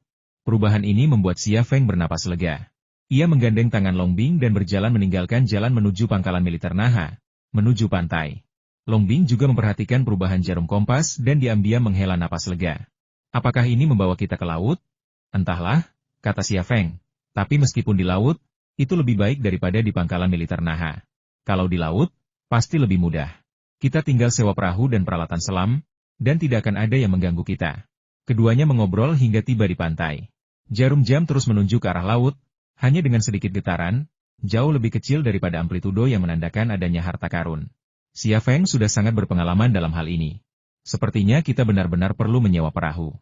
Perubahan ini membuat Xia Feng bernapas lega. Ia menggandeng tangan Long Bing dan berjalan meninggalkan jalan menuju pangkalan militer Naha, menuju pantai. Long Bing juga memperhatikan perubahan jarum kompas dan diam-diam menghela napas lega. Apakah ini membawa kita ke laut? Entahlah, kata Xia Feng. Tapi meskipun di laut, itu lebih baik daripada di pangkalan militer Naha. Kalau di laut, pasti lebih mudah. Kita tinggal sewa perahu dan peralatan selam, dan tidak akan ada yang mengganggu kita. Keduanya mengobrol hingga tiba di pantai. Jarum jam terus menunjuk ke arah laut, hanya dengan sedikit getaran, jauh lebih kecil daripada amplitudo yang menandakan adanya harta karun. Xia Feng sudah sangat berpengalaman dalam hal ini. Sepertinya kita benar-benar perlu menyewa perahu.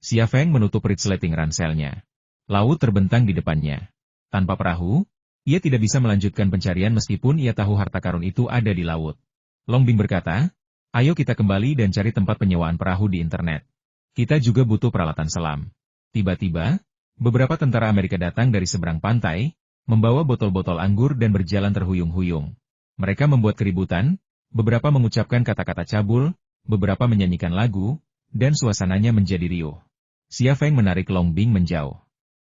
Xia Feng menutup resleting ranselnya. Laut terbentang di depannya. Tanpa perahu, ia tidak bisa melanjutkan pencarian meskipun ia tahu harta karun itu ada di laut. Long Bing berkata, ayo kita kembali dan cari tempat penyewaan perahu di internet. Kita juga butuh peralatan selam. Tiba-tiba, beberapa tentara Amerika datang dari seberang pantai, membawa botol-botol anggur dan berjalan terhuyung-huyung. Mereka membuat keributan, beberapa mengucapkan kata-kata cabul, beberapa menyanyikan lagu, dan suasananya menjadi riuh. Xia Feng menarik Long Bing menjauh.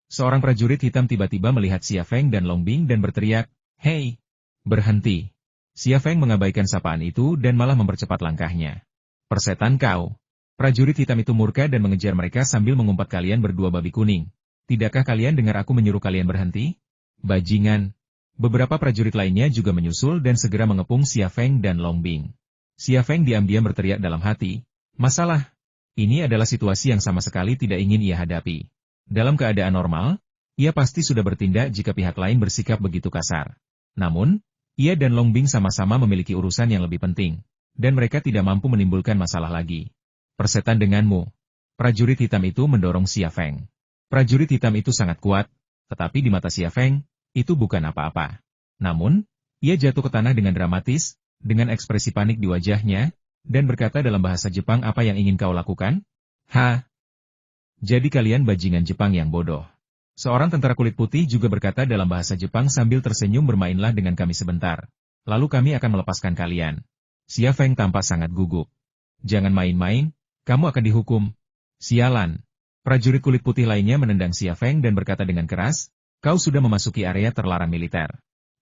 Seorang prajurit hitam tiba-tiba melihat Xia Feng dan Long Bing dan berteriak, "Hei! Berhenti!" Xia Feng mengabaikan sapaan itu dan malah mempercepat langkahnya. "Persetan kau!" Prajurit hitam itu murka dan mengejar mereka sambil mengumpat, "Kalian berdua babi kuning. Tidakkah kalian dengar aku menyuruh kalian berhenti? Bajingan!" Beberapa prajurit lainnya juga menyusul dan segera mengepung Xia Feng dan Long Bing. Xia Feng diam-diam berteriak dalam hati, "Masalah! Ini adalah situasi yang sama sekali tidak ingin ia hadapi." Dalam keadaan normal, ia pasti sudah bertindak jika pihak lain bersikap begitu kasar. Namun, ia dan Long Bing sama-sama memiliki urusan yang lebih penting, dan mereka tidak mampu menimbulkan masalah lagi. "Persetan denganmu." Prajurit hitam itu mendorong Xia Feng. Prajurit hitam itu sangat kuat, tetapi di mata Xia Feng, itu bukan apa-apa. Namun, ia jatuh ke tanah dengan dramatis, dengan ekspresi panik di wajahnya, dan berkata dalam bahasa Jepang, "Apa yang ingin kau lakukan?" Jadi kalian bajingan Jepang yang bodoh. Seorang tentara kulit putih juga berkata dalam bahasa Jepang sambil tersenyum, "Bermainlah dengan kami sebentar. Lalu kami akan melepaskan kalian." Xia Feng tampak sangat gugup. "Jangan main-main, kamu akan dihukum." "Sialan." Prajurit kulit putih lainnya menendang Xia Feng dan berkata dengan keras, "Kau sudah memasuki area terlarang militer.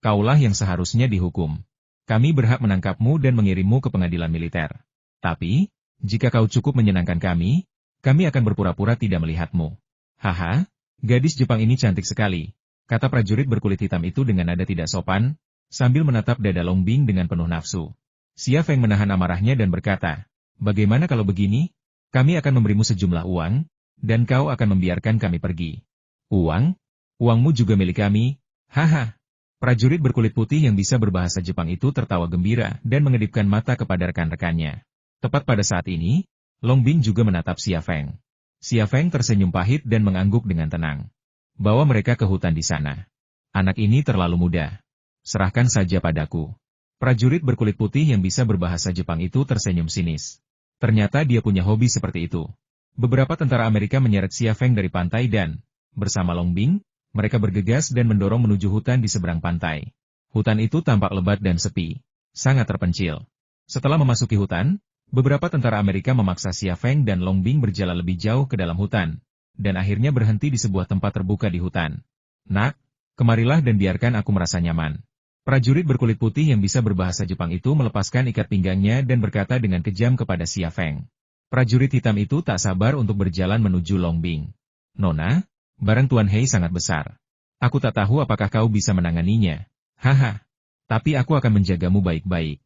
Kaulah yang seharusnya dihukum. Kami berhak menangkapmu dan mengirimmu ke pengadilan militer. Tapi, jika kau cukup menyenangkan kami akan berpura-pura tidak melihatmu." "Haha, gadis Jepang ini cantik sekali," kata prajurit berkulit hitam itu dengan nada tidak sopan, sambil menatap dada Long Bing dengan penuh nafsu. Xia Feng menahan amarahnya dan berkata, "Bagaimana kalau begini? Kami akan memberimu sejumlah uang, dan kau akan membiarkan kami pergi." "Uang? Uangmu juga milik kami?" "Haha." Prajurit berkulit putih yang bisa berbahasa Jepang itu tertawa gembira dan mengedipkan mata kepada rekan-rekannya. Tepat pada saat ini, Long Bing juga menatap Xia Feng. Xia Feng tersenyum pahit dan mengangguk dengan tenang. "Bawa mereka ke hutan di sana. Anak ini terlalu muda. Serahkan saja padaku." Prajurit berkulit putih yang bisa berbahasa Jepang itu tersenyum sinis. Ternyata dia punya hobi seperti itu. Beberapa tentara Amerika menyeret Xia Feng dari pantai dan, bersama Long Bing, mereka bergegas dan mendorong menuju hutan di seberang pantai. Hutan itu tampak lebat dan sepi, sangat terpencil. Setelah memasuki hutan, beberapa tentara Amerika memaksa Xia Feng dan Long Bing berjalan lebih jauh ke dalam hutan, dan akhirnya berhenti di sebuah tempat terbuka di hutan. "Nak, kemarilah dan biarkan aku merasa nyaman." Prajurit berkulit putih yang bisa berbahasa Jepang itu melepaskan ikat pinggangnya dan berkata dengan kejam kepada Xia Feng. Prajurit hitam itu tak sabar untuk berjalan menuju Long Bing. "Nona, barang Tuan Hei sangat besar. Aku tak tahu apakah kau bisa menanganinya." "Haha, tapi aku akan menjagamu baik-baik."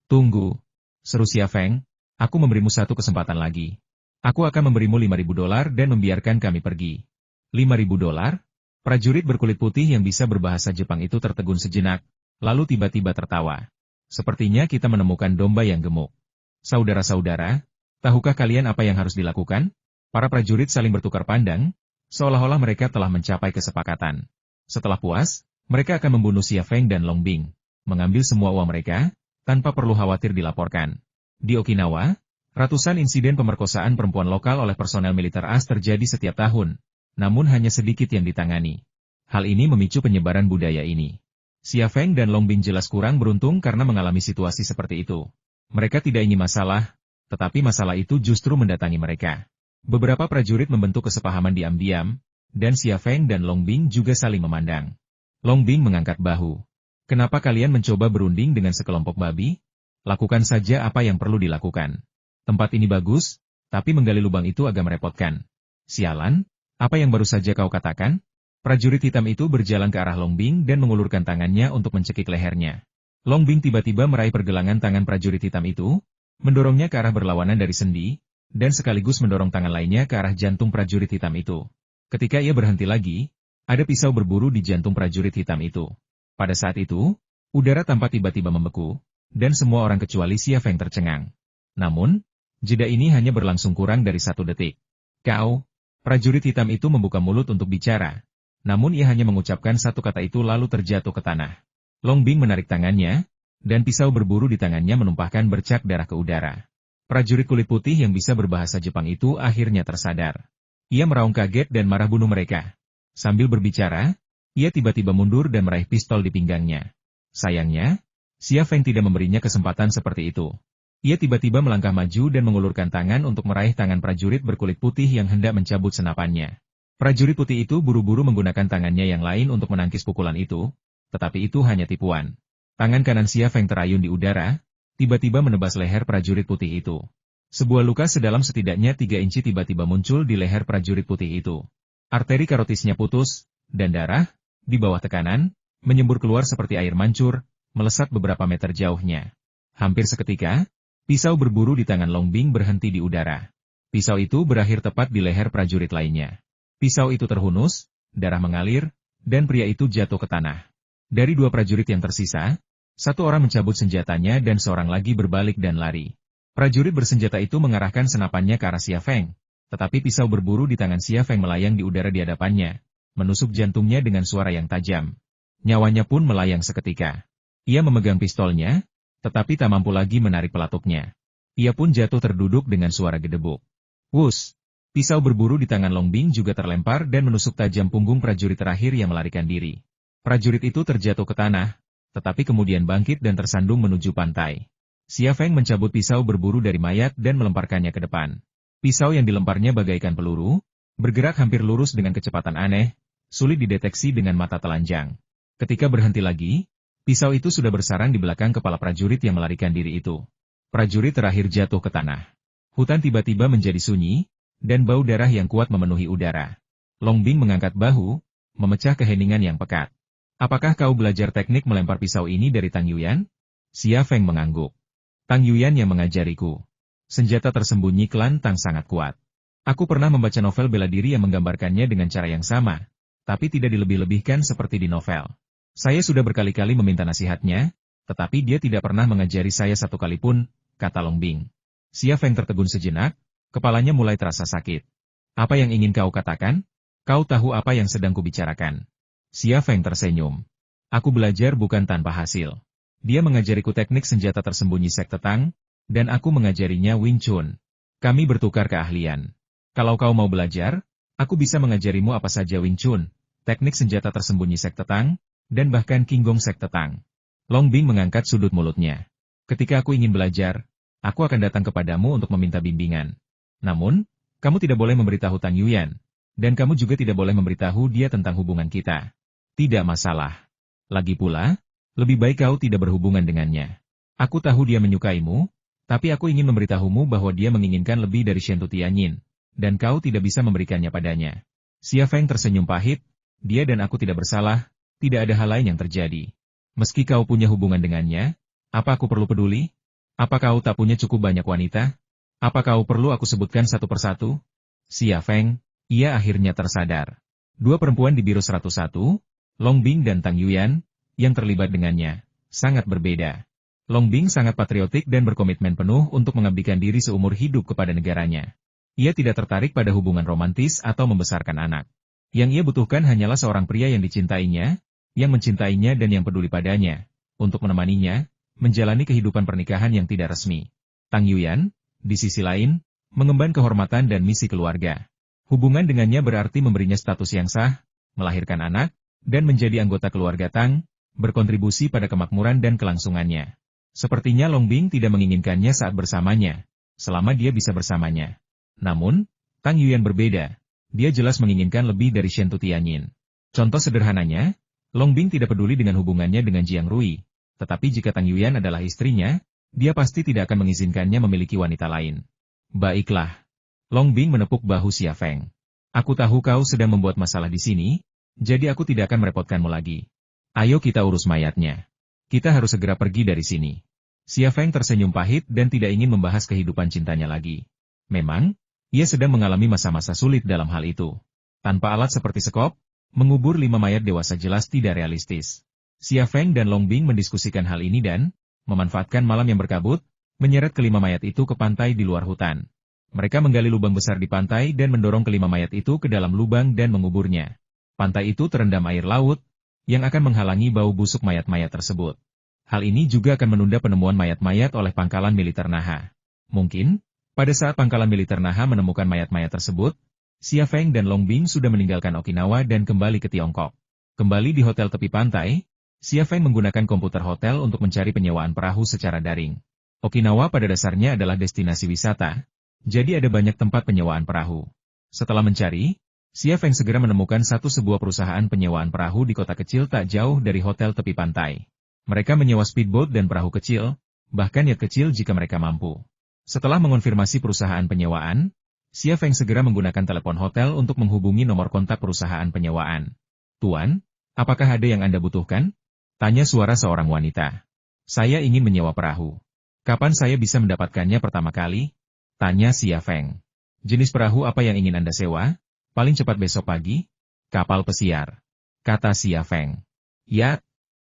"Tunggu," seru Xia Feng. "Aku memberimu satu kesempatan lagi. Aku akan memberimu $5.000 dan membiarkan kami pergi." $5.000? Prajurit berkulit putih yang bisa berbahasa Jepang itu tertegun sejenak, lalu tiba-tiba tertawa. "Sepertinya kita menemukan domba yang gemuk. Saudara-saudara, tahukah kalian apa yang harus dilakukan?" Para prajurit saling bertukar pandang, seolah-olah mereka telah mencapai kesepakatan. Setelah puas, mereka akan membunuh Xia Feng dan Long Bing, mengambil semua uang mereka, tanpa perlu khawatir dilaporkan. Di Okinawa, ratusan insiden pemerkosaan perempuan lokal oleh personel militer AS terjadi setiap tahun, namun hanya sedikit yang ditangani. Hal ini memicu penyebaran budaya ini. Xia Feng dan Long Bing jelas kurang beruntung karena mengalami situasi seperti itu. Mereka tidak ingin masalah, tetapi masalah itu justru mendatangi mereka. Beberapa prajurit membentuk kesepahaman diam-diam, dan Xia Feng dan Long Bing juga saling memandang. Long Bing mengangkat bahu. "Kenapa kalian mencoba berunding dengan sekelompok babi? Lakukan saja apa yang perlu dilakukan. Tempat ini bagus, tapi menggali lubang itu agak merepotkan." "Sialan, apa yang baru saja kau katakan?" Prajurit hitam itu berjalan ke arah Long Bing dan mengulurkan tangannya untuk mencekik lehernya. Long Bing tiba-tiba meraih pergelangan tangan prajurit hitam itu, mendorongnya ke arah berlawanan dari sendi, dan sekaligus mendorong tangan lainnya ke arah jantung prajurit hitam itu. Ketika ia berhenti lagi, ada pisau berburu di jantung prajurit hitam itu. Pada saat itu, udara tampak tiba-tiba membeku, dan semua orang kecuali Xia Feng tercengang. Namun, jeda ini hanya berlangsung kurang dari 1 detik. Kau, prajurit hitam itu membuka mulut untuk bicara. Namun ia hanya mengucapkan satu kata itu lalu terjatuh ke tanah. Long Bing menarik tangannya, dan pisau berburu di tangannya menumpahkan bercak darah ke udara. Prajurit kulit putih yang bisa berbahasa Jepang itu akhirnya tersadar. Ia meraung kaget dan marah bunuh mereka. Sambil berbicara, ia tiba-tiba mundur dan meraih pistol di pinggangnya. Sayangnya, Xia Feng tidak memberinya kesempatan seperti itu. Ia tiba-tiba melangkah maju dan mengulurkan tangan untuk meraih tangan prajurit berkulit putih yang hendak mencabut senapannya. Prajurit putih itu buru-buru menggunakan tangannya yang lain untuk menangkis pukulan itu, tetapi itu hanya tipuan. Tangan kanan Xia Feng terayun di udara, tiba-tiba menebas leher prajurit putih itu. Sebuah luka sedalam setidaknya 3 inci tiba-tiba muncul di leher prajurit putih itu. Arteri karotisnya putus, dan darah, di bawah tekanan, menyembur keluar seperti air mancur, melesat beberapa meter jauhnya. Hampir seketika, pisau berburu di tangan Long Bing berhenti di udara. Pisau itu berakhir tepat di leher prajurit lainnya. Pisau itu terhunus, darah mengalir, dan pria itu jatuh ke tanah. Dari 2 prajurit yang tersisa, 1 orang mencabut senjatanya dan seorang lagi berbalik dan lari. Prajurit bersenjata itu mengarahkan senapannya ke arah Xia Feng, tetapi pisau berburu di tangan Xia Feng melayang di udara di hadapannya, menusuk jantungnya dengan suara yang tajam. Nyawanya pun melayang seketika. Ia memegang pistolnya, tetapi tak mampu lagi menarik pelatuknya. Ia pun jatuh terduduk dengan suara gedebuk. Wus! Pisau berburu di tangan Long Bing juga terlempar dan menusuk tajam punggung prajurit terakhir yang melarikan diri. Prajurit itu terjatuh ke tanah, tetapi kemudian bangkit dan tersandung menuju pantai. Xia Feng mencabut pisau berburu dari mayat dan melemparkannya ke depan. Pisau yang dilemparnya bagaikan peluru, bergerak hampir lurus dengan kecepatan aneh, sulit dideteksi dengan mata telanjang. Ketika berhenti lagi, pisau itu sudah bersarang di belakang kepala prajurit yang melarikan diri itu. Prajurit terakhir jatuh ke tanah. Hutan tiba-tiba menjadi sunyi, dan bau darah yang kuat memenuhi udara. Long Bing mengangkat bahu, memecah keheningan yang pekat. Apakah kau belajar teknik melempar pisau ini dari Tang Yuyan? Xia Feng mengangguk. Tang Yuyan yang mengajariku. Senjata tersembunyi klan Tang sangat kuat. Aku pernah membaca novel bela diri yang menggambarkannya dengan cara yang sama, tapi tidak dilebih-lebihkan seperti di novel. Saya sudah berkali-kali meminta nasihatnya, tetapi dia tidak pernah mengajari saya satu kali pun, kata Long Bing. Xia Feng tertegun sejenak, kepalanya mulai terasa sakit. Apa yang ingin kau katakan? Kau tahu apa yang sedang kubicarakan. Xia Feng tersenyum. Aku belajar bukan tanpa hasil. Dia mengajariku teknik senjata tersembunyi sekte Tang, dan aku mengajarinya Wing Chun. Kami bertukar keahlian. Kalau kau mau belajar, aku bisa mengajarimu apa saja Wing Chun, teknik senjata tersembunyi sekte Tang, dan bahkan Qinggong sekte Tang. Long Bing mengangkat sudut mulutnya. Ketika aku ingin belajar, aku akan datang kepadamu untuk meminta bimbingan. Namun, kamu tidak boleh memberitahu Tang Yuyan, dan kamu juga tidak boleh memberitahu dia tentang hubungan kita. Tidak masalah. Lagi pula, lebih baik kau tidak berhubungan dengannya. Aku tahu dia menyukaimu, tapi aku ingin memberitahumu bahwa dia menginginkan lebih dari Shen Tianyin, dan kau tidak bisa memberikannya padanya. Xia Feng tersenyum pahit, dia dan aku tidak bersalah, tidak ada hal lain yang terjadi. Meski kau punya hubungan dengannya, apa aku perlu peduli? Apa kau tak punya cukup banyak wanita? Apa kau perlu aku sebutkan satu persatu? Xia Feng, ia akhirnya tersadar. 2 perempuan di Biro 101, Long Bing dan Tang Yuyan, yang terlibat dengannya, sangat berbeda. Long Bing sangat patriotik dan berkomitmen penuh untuk mengabdikan diri seumur hidup kepada negaranya. Ia tidak tertarik pada hubungan romantis atau membesarkan anak. Yang ia butuhkan hanyalah seorang pria yang dicintainya, yang mencintainya dan yang peduli padanya, untuk menemaninya, menjalani kehidupan pernikahan yang tidak resmi. Tang Yuyan, di sisi lain, mengemban kehormatan dan misi keluarga. Hubungan dengannya berarti memberinya status yang sah, melahirkan anak, dan menjadi anggota keluarga Tang, berkontribusi pada kemakmuran dan kelangsungannya. Sepertinya Long Bing tidak menginginkannya saat bersamanya, selama dia bisa bersamanya. Namun, Tang Yuyan berbeda. Dia jelas menginginkan lebih dari Shen Tianyin. Contoh sederhananya, Long Bing tidak peduli dengan hubungannya dengan Jiang Rui, tetapi jika Tang Yuyan adalah istrinya, dia pasti tidak akan mengizinkannya memiliki wanita lain. Baiklah. Long Bing menepuk bahu Xia Feng. Aku tahu kau sedang membuat masalah di sini, jadi aku tidak akan merepotkanmu lagi. Ayo kita urus mayatnya. Kita harus segera pergi dari sini. Xia Feng tersenyum pahit dan tidak ingin membahas kehidupan cintanya lagi. Memang, ia sedang mengalami masa-masa sulit dalam hal itu. Tanpa alat seperti sekop, mengubur 5 mayat dewasa jelas tidak realistis. Xia Feng dan Long Bing mendiskusikan hal ini dan, memanfaatkan malam yang berkabut, menyeret kelima mayat itu ke pantai di luar hutan. Mereka menggali lubang besar di pantai dan mendorong kelima mayat itu ke dalam lubang dan menguburnya. Pantai itu terendam air laut, yang akan menghalangi bau busuk mayat-mayat tersebut. Hal ini juga akan menunda penemuan mayat-mayat oleh pangkalan militer Naha. Mungkin, pada saat pangkalan militer Naha menemukan mayat-mayat tersebut, Xia Feng dan Long Bing sudah meninggalkan Okinawa dan kembali ke Tiongkok. Kembali di hotel tepi pantai, Xia Feng menggunakan komputer hotel untuk mencari penyewaan perahu secara daring. Okinawa pada dasarnya adalah destinasi wisata, jadi ada banyak tempat penyewaan perahu. Setelah mencari, Xia Feng segera menemukan sebuah perusahaan penyewaan perahu di kota kecil tak jauh dari hotel tepi pantai. Mereka menyewa speedboat dan perahu kecil, bahkan yacht kecil jika mereka mampu. Setelah mengonfirmasi perusahaan penyewaan, Xia Feng segera menggunakan telepon hotel untuk menghubungi nomor kontak perusahaan penyewaan. "Tuan, apakah ada yang Anda butuhkan?" Tanya suara seorang wanita. "Saya ingin menyewa perahu. Kapan saya bisa mendapatkannya pertama kali?" Tanya Xia Feng. "Jenis perahu apa yang ingin Anda sewa? Paling cepat besok pagi." "Kapal pesiar," kata Xia Feng. "Ya."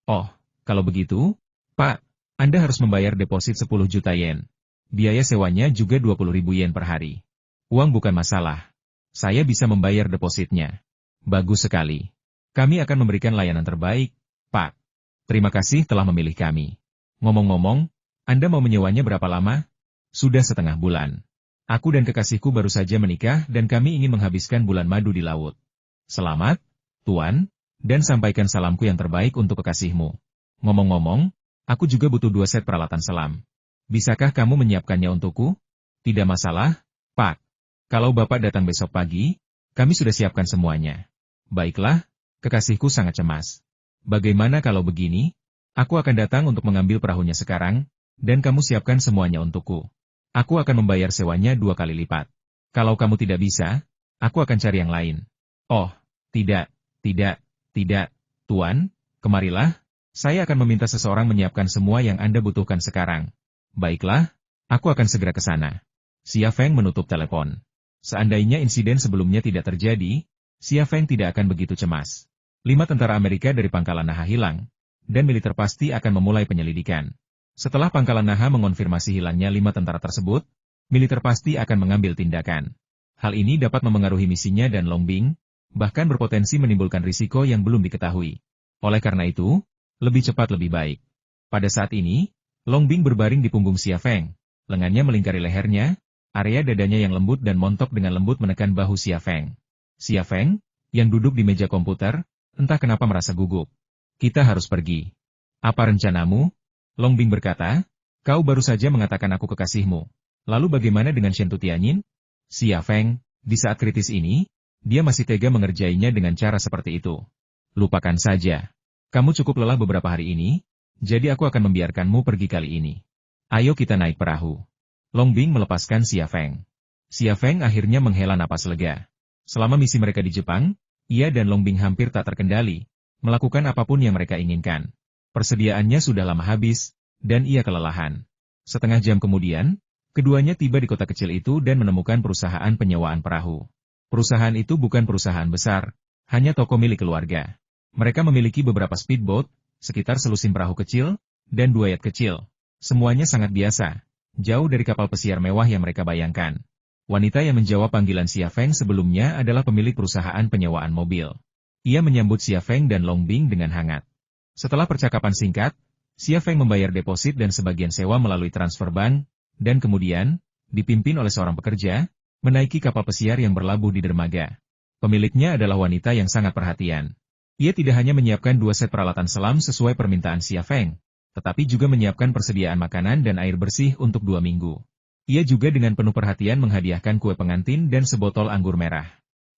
"Oh. Kalau begitu, Pak, Anda harus membayar deposit 10 juta yen. Biaya sewanya juga 20.000 yen per hari." "Uang bukan masalah. Saya bisa membayar depositnya." "Bagus sekali. Kami akan memberikan layanan terbaik, Pak. Terima kasih telah memilih kami. Ngomong-ngomong, Anda mau menyewanya berapa lama?" "Sudah setengah bulan. Aku dan kekasihku baru saja menikah dan kami ingin menghabiskan bulan madu di laut." "Selamat, Tuan, dan sampaikan salamku yang terbaik untuk kekasihmu. Ngomong-ngomong, aku juga butuh 2 set peralatan selam. Bisakah kamu menyiapkannya untukku?" "Tidak masalah, Pak. Kalau Bapak datang besok pagi, kami sudah siapkan semuanya." "Baiklah, kekasihku sangat cemas. Bagaimana kalau begini? Aku akan datang untuk mengambil perahunya sekarang, dan kamu siapkan semuanya untukku. Aku akan membayar sewanya 2 kali lipat. Kalau kamu tidak bisa, aku akan cari yang lain." "Oh, tidak, Tuan, kemarilah. Saya akan meminta seseorang menyiapkan semua yang Anda butuhkan sekarang." "Baiklah, aku akan segera ke sana." Xia Feng menutup telepon. Seandainya insiden sebelumnya tidak terjadi, Xia Feng tidak akan begitu cemas. 5 tentara Amerika dari pangkalan Naha hilang, dan militer pasti akan memulai penyelidikan. Setelah pangkalan Naha mengonfirmasi hilangnya 5 tentara tersebut, militer pasti akan mengambil tindakan. Hal ini dapat memengaruhi misinya dan Long Bing, bahkan berpotensi menimbulkan risiko yang belum diketahui. Oleh karena itu, lebih cepat lebih baik. Pada saat ini, Long Bing berbaring di punggung Xia Feng. Lengannya melingkari lehernya, area dadanya yang lembut dan montok dengan lembut menekan bahu Xia Feng. Xia Feng, yang duduk di meja komputer, entah kenapa merasa gugup. "Kita harus pergi." "Apa rencanamu?" Long Bing berkata, "Kau baru saja mengatakan aku kekasihmu. Lalu bagaimana dengan Shen Tutianyin?" Xia Feng, di saat kritis ini, dia masih tega mengerjainya dengan cara seperti itu. "Lupakan saja. Kamu cukup lelah beberapa hari ini, jadi aku akan membiarkanmu pergi kali ini. Ayo kita naik perahu." Long Bing melepaskan Xia Feng. Xia Feng akhirnya menghela napas lega. Selama misi mereka di Jepang, ia dan Long Bing hampir tak terkendali, melakukan apapun yang mereka inginkan. Persediaannya sudah lama habis, dan ia kelelahan. Setengah jam kemudian, keduanya tiba di kota kecil itu dan menemukan perusahaan penyewaan perahu. Perusahaan itu bukan perusahaan besar, hanya toko milik keluarga. Mereka memiliki beberapa speedboat, sekitar selusin perahu kecil, dan 2 yacht kecil. Semuanya sangat biasa, jauh dari kapal pesiar mewah yang mereka bayangkan. Wanita yang menjawab panggilan Xia Feng sebelumnya adalah pemilik perusahaan penyewaan mobil. Ia menyambut Xia Feng dan Long Bing dengan hangat. Setelah percakapan singkat, Xia Feng membayar deposit dan sebagian sewa melalui transfer bank, dan kemudian, dipimpin oleh seorang pekerja, menaiki kapal pesiar yang berlabuh di dermaga. Pemiliknya adalah wanita yang sangat perhatian. Ia tidak hanya menyiapkan 2 set peralatan selam sesuai permintaan Xia Feng, tetapi juga menyiapkan persediaan makanan dan air bersih untuk 2 minggu. Ia juga dengan penuh perhatian menghadiahkan kue pengantin dan sebotol anggur merah.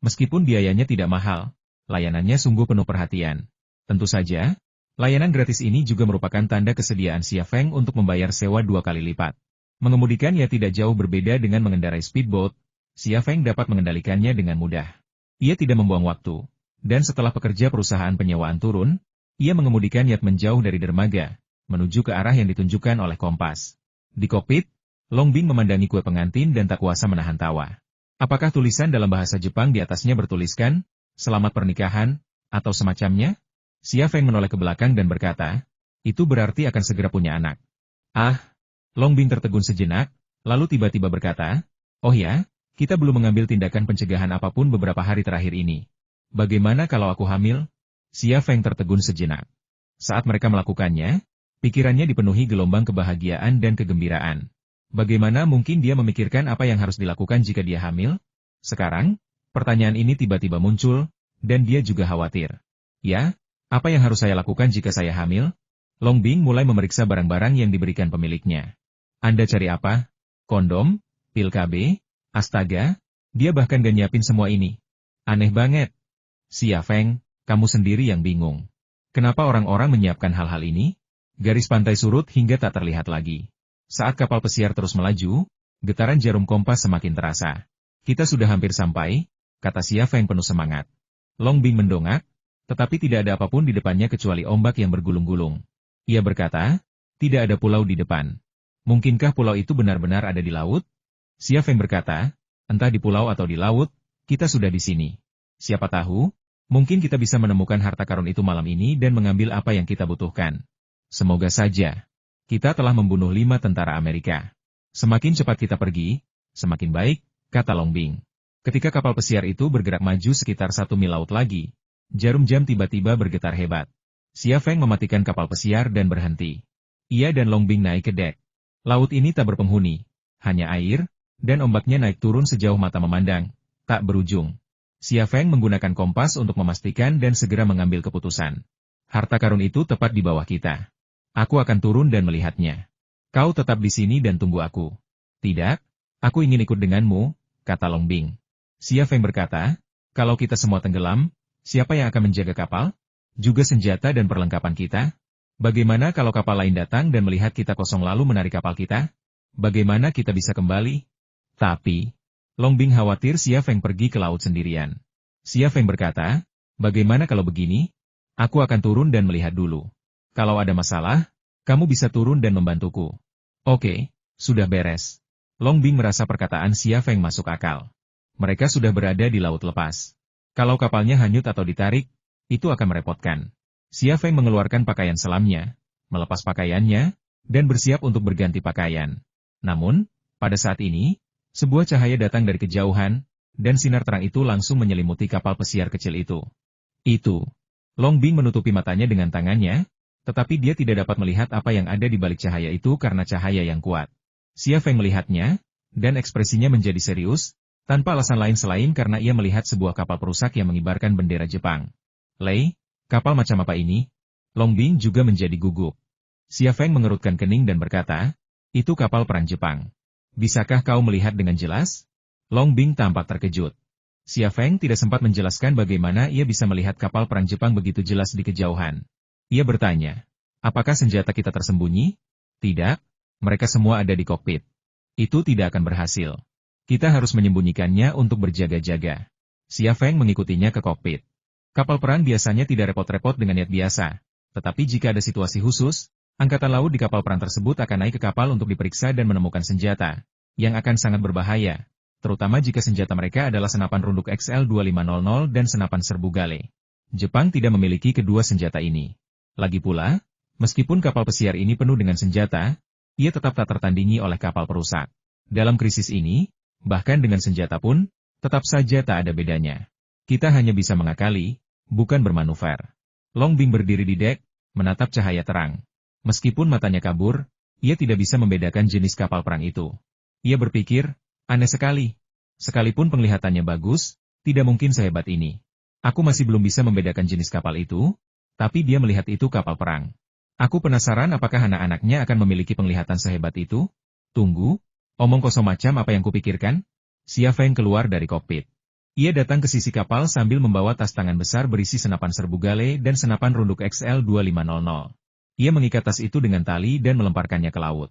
Meskipun biayanya tidak mahal, layanannya sungguh penuh perhatian. Tentu saja, layanan gratis ini juga merupakan tanda kesediaan Xia Feng untuk membayar sewa 2 kali lipat. Mengemudikan ia tidak jauh berbeda dengan mengendarai speedboat, Xia Feng dapat mengendalikannya dengan mudah. Ia tidak membuang waktu. Dan setelah pekerja perusahaan penyewaan turun, ia mengemudikan yacht menjauh dari dermaga, menuju ke arah yang ditunjukkan oleh kompas. Di kokpit, Long Bing memandangi kue pengantin dan tak kuasa menahan tawa. Apakah tulisan dalam bahasa Jepang di atasnya bertuliskan, selamat pernikahan, atau semacamnya? Xia Feng menoleh ke belakang dan berkata, itu berarti akan segera punya anak. Ah, Long Bing tertegun sejenak, lalu tiba-tiba berkata, oh ya, kita belum mengambil tindakan pencegahan apapun beberapa hari terakhir ini. Bagaimana kalau aku hamil? Xia Feng tertegun sejenak. Saat mereka melakukannya, pikirannya dipenuhi gelombang kebahagiaan dan kegembiraan. Bagaimana mungkin dia memikirkan apa yang harus dilakukan jika dia hamil? Sekarang, pertanyaan ini tiba-tiba muncul, dan dia juga khawatir. Ya, apa yang harus saya lakukan jika saya hamil? Long Bing mulai memeriksa barang-barang yang diberikan pemiliknya. Anda cari apa? Kondom? Pil KB? Astaga, dia bahkan gak nyiapin semua ini. Aneh banget. Xia Feng, kamu sendiri yang bingung. Kenapa orang-orang menyiapkan hal-hal ini? Garis pantai surut hingga tak terlihat lagi. Saat kapal pesiar terus melaju, getaran jarum kompas semakin terasa. Kita sudah hampir sampai, kata Xia Feng penuh semangat. Long Bing mendongak, tetapi tidak ada apapun di depannya kecuali ombak yang bergulung-gulung. Ia berkata, tidak ada pulau di depan. Mungkinkah pulau itu benar-benar ada di laut? Xia Feng berkata, entah di pulau atau di laut, kita sudah di sini. Siapa tahu, mungkin kita bisa menemukan harta karun itu malam ini dan mengambil apa yang kita butuhkan. Semoga saja. Kita telah membunuh 5 tentara Amerika. Semakin cepat kita pergi, semakin baik, kata Long Bing. Ketika kapal pesiar itu bergerak maju sekitar 1 mil laut lagi, jarum jam tiba-tiba bergetar hebat. Xia Feng mematikan kapal pesiar dan berhenti. Ia dan Long Bing naik ke dek. Laut ini tak berpenghuni, hanya air, dan ombaknya naik turun sejauh mata memandang, tak berujung. Xia Feng menggunakan kompas untuk memastikan dan segera mengambil keputusan. Harta karun itu tepat di bawah kita. Aku akan turun dan melihatnya. Kau tetap di sini dan tunggu aku. Tidak, aku ingin ikut denganmu, kata Long Bing. Xia Feng berkata, kalau kita semua tenggelam, siapa yang akan menjaga kapal? Juga senjata dan perlengkapan kita? Bagaimana kalau kapal lain datang dan melihat kita kosong lalu menarik kapal kita? Bagaimana kita bisa kembali? Tapi, Long Bing khawatir Xia Feng pergi ke laut sendirian. Xia Feng berkata, bagaimana kalau begini? Aku akan turun dan melihat dulu. Kalau ada masalah, kamu bisa turun dan membantuku. Oke, sudah beres. Long Bing merasa perkataan Xia Feng masuk akal. Mereka sudah berada di laut lepas. Kalau kapalnya hanyut atau ditarik, itu akan merepotkan. Xia Feng mengeluarkan pakaian selamnya, melepas pakaiannya, dan bersiap untuk berganti pakaian. Namun, pada saat ini, sebuah cahaya datang dari kejauhan, dan sinar terang itu langsung menyelimuti kapal pesiar kecil itu. Itu. Long Bing menutupi matanya dengan tangannya, tetapi dia tidak dapat melihat apa yang ada di balik cahaya itu karena cahaya yang kuat. Xia Feng melihatnya, dan ekspresinya menjadi serius, tanpa alasan lain selain karena ia melihat sebuah kapal perusak yang mengibarkan bendera Jepang. Lei, kapal macam apa ini? Long Bing juga menjadi gugup. Xia Feng mengerutkan kening dan berkata, itu kapal perang Jepang. Bisakah kau melihat dengan jelas? Long Bing tampak terkejut. Xia Feng tidak sempat menjelaskan bagaimana ia bisa melihat kapal perang Jepang begitu jelas di kejauhan. Ia bertanya, apakah senjata kita tersembunyi? Tidak, mereka semua ada di kokpit. Itu tidak akan berhasil. Kita harus menyembunyikannya untuk berjaga-jaga. Xia Feng mengikutinya ke kokpit. Kapal perang biasanya tidak repot-repot dengan niat biasa, tetapi jika ada situasi khusus, angkatan laut di kapal perang tersebut akan naik ke kapal untuk diperiksa dan menemukan senjata, yang akan sangat berbahaya, terutama jika senjata mereka adalah senapan runduk XL-2500 dan senapan serbu gale. Jepang tidak memiliki kedua senjata ini. Lagi pula, meskipun kapal pesiar ini penuh dengan senjata, ia tetap tak tertandingi oleh kapal perusak. Dalam krisis ini, bahkan dengan senjata pun, tetap saja tak ada bedanya. Kita hanya bisa mengakali, bukan bermanuver. Long Bing berdiri di dek, menatap cahaya terang. Meskipun matanya kabur, ia tidak bisa membedakan jenis kapal perang itu. Ia berpikir, aneh sekali. Sekalipun penglihatannya bagus, tidak mungkin sehebat ini. Aku masih belum bisa membedakan jenis kapal itu, tapi dia melihat itu kapal perang. Aku penasaran apakah anak-anaknya akan memiliki penglihatan sehebat itu? Tunggu, omong kosong macam apa yang kupikirkan? Xia Feng keluar dari kokpit. Ia datang ke sisi kapal sambil membawa tas tangan besar berisi senapan serbu gale dan senapan runduk XL-2500. Ia mengikat tas itu dengan tali dan melemparkannya ke laut.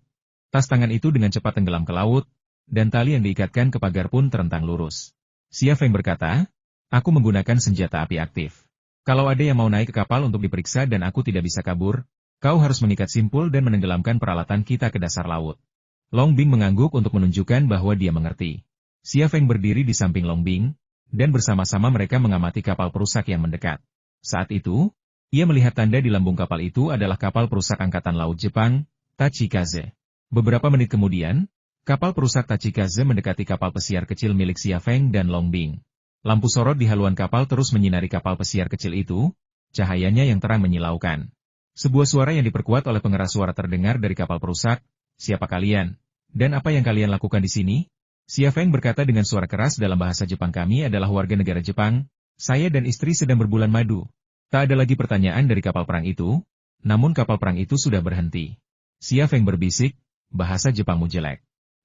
Tas tangan itu dengan cepat tenggelam ke laut, dan tali yang diikatkan ke pagar pun terentang lurus. Xia Feng berkata, aku menggunakan senjata api aktif. Kalau ada yang mau naik ke kapal untuk diperiksa dan aku tidak bisa kabur, kau harus mengikat simpul dan menenggelamkan peralatan kita ke dasar laut. Long Bing mengangguk untuk menunjukkan bahwa dia mengerti. Xia Feng berdiri di samping Long Bing, dan bersama-sama mereka mengamati kapal perusak yang mendekat. Saat itu, ia melihat tanda di lambung kapal itu adalah kapal perusak Angkatan Laut Jepang, Tachikaze. Beberapa menit kemudian, kapal perusak Tachikaze mendekati kapal pesiar kecil milik Xia Feng dan Long Bing. Lampu sorot di haluan kapal terus menyinari kapal pesiar kecil itu, cahayanya yang terang menyilaukan. Sebuah suara yang diperkuat oleh pengeras suara terdengar dari kapal perusak, "Siapa kalian? Dan apa yang kalian lakukan di sini?" Xia Feng berkata dengan suara keras dalam bahasa Jepang, "Kami adalah warga negara Jepang, saya dan istri sedang berbulan madu." Tak ada lagi pertanyaan dari kapal perang itu, namun kapal perang itu sudah berhenti. Xia Feng berbisik, "Bahasa Jepangmu jelek.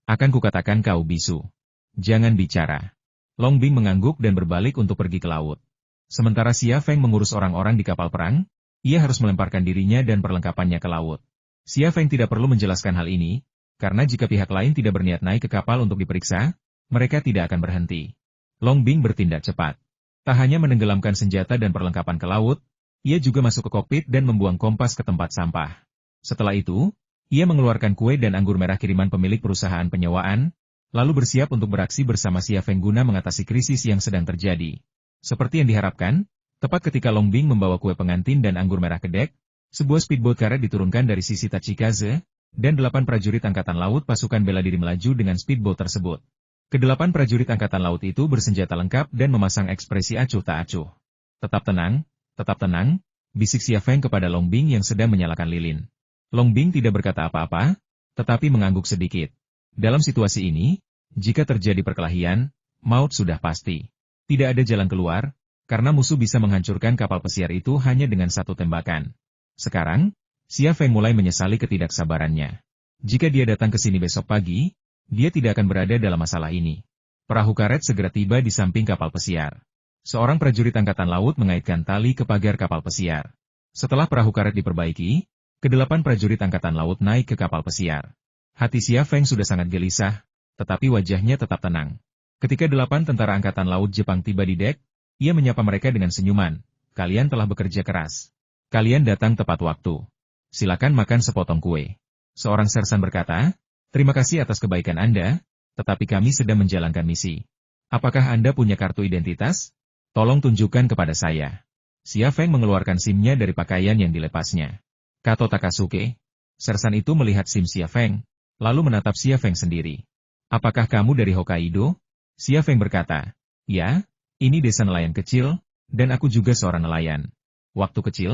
Akan kukatakan kau bisu. Jangan bicara." Long Bing mengangguk dan berbalik untuk pergi ke laut. Sementara Xia Feng mengurus orang-orang di kapal perang, ia harus melemparkan dirinya dan perlengkapannya ke laut. Xia Feng tidak perlu menjelaskan hal ini, karena jika pihak lain tidak berniat naik ke kapal untuk diperiksa, mereka tidak akan berhenti. Long Bing bertindak cepat. Tak hanya menenggelamkan senjata dan perlengkapan ke laut, ia juga masuk ke kokpit dan membuang kompas ke tempat sampah. Setelah itu, ia mengeluarkan kue dan anggur merah kiriman pemilik perusahaan penyewaan, lalu bersiap untuk beraksi bersama Xia Feng guna mengatasi krisis yang sedang terjadi. Seperti yang diharapkan, tepat ketika Long Bing membawa kue pengantin dan anggur merah ke dek, sebuah speedboat karet diturunkan dari sisi Tachikaze, dan 8 prajurit Angkatan Laut pasukan bela diri melaju dengan speedboat tersebut. Kedelapan prajurit Angkatan Laut itu bersenjata lengkap dan memasang ekspresi acuh tak acuh. Tetap tenang, bisik Xia Feng kepada Long Bing yang sedang menyalakan lilin. Long Bing tidak berkata apa-apa, tetapi mengangguk sedikit. Dalam situasi ini, jika terjadi perkelahian, maut sudah pasti. Tidak ada jalan keluar, karena musuh bisa menghancurkan kapal pesiar itu hanya dengan satu tembakan. Sekarang, Xia Feng mulai menyesali ketidaksabarannya. Jika dia datang ke sini besok pagi, dia tidak akan berada dalam masalah ini. Perahu karet segera tiba di samping kapal pesiar. Seorang prajurit Angkatan Laut mengaitkan tali ke pagar kapal pesiar. Setelah perahu karet diperbaiki, kedelapan prajurit Angkatan Laut naik ke kapal pesiar. Hati Xia Feng sudah sangat gelisah, tetapi wajahnya tetap tenang. Ketika 8 tentara Angkatan Laut Jepang tiba di dek, ia menyapa mereka dengan senyuman. "Kalian telah bekerja keras. Kalian datang tepat waktu. Silakan makan sepotong kue." Seorang sersan berkata, "Terima kasih atas kebaikan Anda, tetapi kami sedang menjalankan misi. Apakah Anda punya kartu identitas? Tolong tunjukkan kepada saya." Xia Feng mengeluarkan SIM-nya dari pakaian yang dilepasnya. "Kato Takasuke." Sersan itu melihat SIM Xia Feng, lalu menatap Xia Feng sendiri. "Apakah kamu dari Hokkaido?" Xia Feng berkata, "Ya, ini desa nelayan kecil, dan aku juga seorang nelayan. Waktu kecil,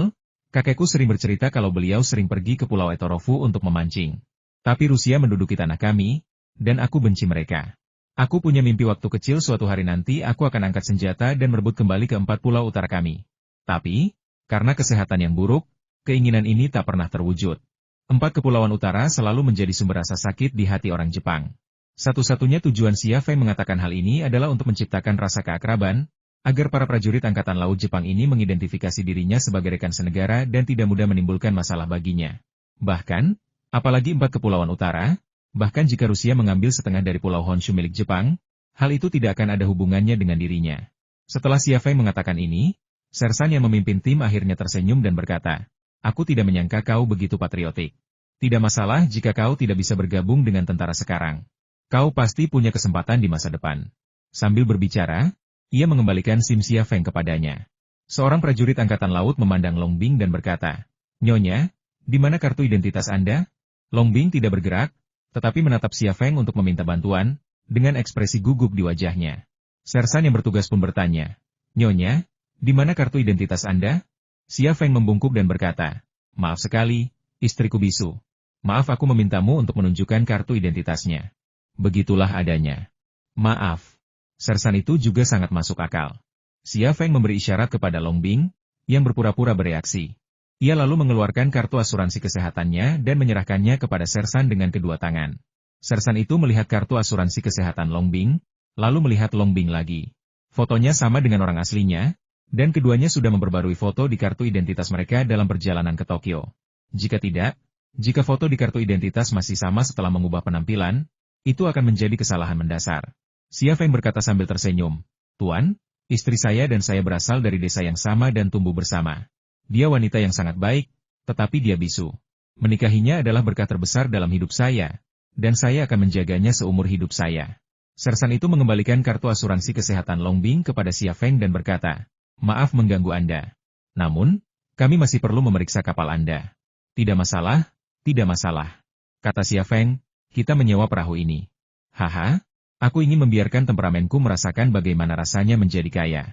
kakekku sering bercerita kalau beliau sering pergi ke Pulau Etorofu untuk memancing. Tapi Rusia menduduki tanah kami, dan aku benci mereka. Aku punya mimpi waktu kecil suatu hari nanti aku akan angkat senjata dan merebut kembali ke 4 pulau utara kami. Tapi, karena kesehatan yang buruk, keinginan ini tak pernah terwujud. 4 kepulauan utara selalu menjadi sumber rasa sakit di hati orang Jepang." Satu-satunya tujuan Xia Feng mengatakan hal ini adalah untuk menciptakan rasa keakraban, agar para prajurit Angkatan Laut Jepang ini mengidentifikasi dirinya sebagai rekan senegara dan tidak mudah menimbulkan masalah baginya. Bahkan, apalagi 4 kepulauan utara, bahkan jika Rusia mengambil setengah dari Pulau Honshu milik Jepang, hal itu tidak akan ada hubungannya dengan dirinya. Setelah Xia Feng mengatakan ini, sersan yang memimpin tim akhirnya tersenyum dan berkata, "Aku tidak menyangka kau begitu patriotik. Tidak masalah jika kau tidak bisa bergabung dengan tentara sekarang. Kau pasti punya kesempatan di masa depan." Sambil berbicara, ia mengembalikan SIM Xia Feng kepadanya. Seorang prajurit Angkatan Laut memandang Long Bing dan berkata, "Nyonya, di mana kartu identitas Anda?" Long Bing tidak bergerak, tetapi menatap Xia Feng untuk meminta bantuan, dengan ekspresi gugup di wajahnya. Sersan yang bertugas pun bertanya, "Nyonya, di mana kartu identitas Anda?" Xia Feng membungkuk dan berkata, "Maaf sekali, istriku bisu. Maaf aku memintamu untuk menunjukkan kartu identitasnya. Begitulah adanya." "Maaf." Sersan itu juga sangat masuk akal. Xia Feng memberi isyarat kepada Long Bing, yang berpura-pura bereaksi. Ia lalu mengeluarkan kartu asuransi kesehatannya dan menyerahkannya kepada sersan dengan kedua tangan. Sersan itu melihat kartu asuransi kesehatan Long Bing, lalu melihat Long Bing lagi. Fotonya sama dengan orang aslinya, dan keduanya sudah memperbarui foto di kartu identitas mereka dalam perjalanan ke Tokyo. Jika foto di kartu identitas masih sama setelah mengubah penampilan, itu akan menjadi kesalahan mendasar. Xia Feng berkata sambil tersenyum, "Tuan, istri saya dan saya berasal dari desa yang sama dan tumbuh bersama. Dia wanita yang sangat baik, tetapi dia bisu. Menikahinya adalah berkah terbesar dalam hidup saya, dan saya akan menjaganya seumur hidup saya." Sersan itu mengembalikan kartu asuransi kesehatan Longbing kepada Xia Feng dan berkata, "Maaf mengganggu Anda. Namun, kami masih perlu memeriksa kapal Anda." "Tidak masalah, tidak masalah," kata Xia Feng, "kita menyewa perahu ini." "Haha, aku ingin membiarkan temperamenku merasakan bagaimana rasanya menjadi kaya.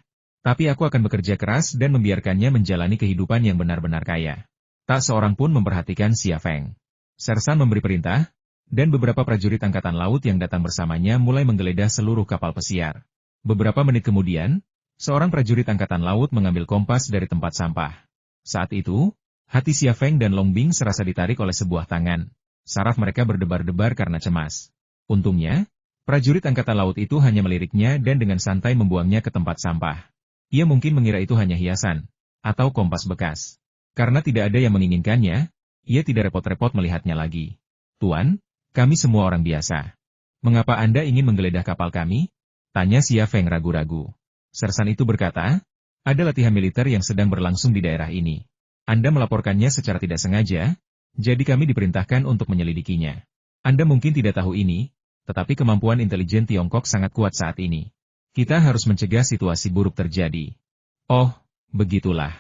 Tapi aku akan bekerja keras dan membiarkannya menjalani kehidupan yang benar-benar kaya." Tak seorang pun memperhatikan Xia Feng. Sersan memberi perintah, dan beberapa prajurit angkatan laut yang datang bersamanya mulai menggeledah seluruh kapal pesiar. Beberapa menit kemudian, seorang prajurit angkatan laut mengambil kompas dari tempat sampah. Saat itu, hati Xia Feng dan Longbing serasa ditarik oleh sebuah tangan. Saraf mereka berdebar-debar karena cemas. Untungnya, prajurit angkatan laut itu hanya meliriknya dan dengan santai membuangnya ke tempat sampah. Ia mungkin mengira itu hanya hiasan, atau kompas bekas. Karena tidak ada yang menginginkannya, ia tidak repot-repot melihatnya lagi. "Tuan, kami semua orang biasa. Mengapa Anda ingin menggeledah kapal kami?" tanya Xia Feng ragu-ragu. Sersan itu berkata, "Ada latihan militer yang sedang berlangsung di daerah ini. Anda melaporkannya secara tidak sengaja, jadi kami diperintahkan untuk menyelidikinya. Anda mungkin tidak tahu ini, tetapi kemampuan intelijen Tiongkok sangat kuat saat ini. Kita harus mencegah situasi buruk terjadi." "Oh, begitulah."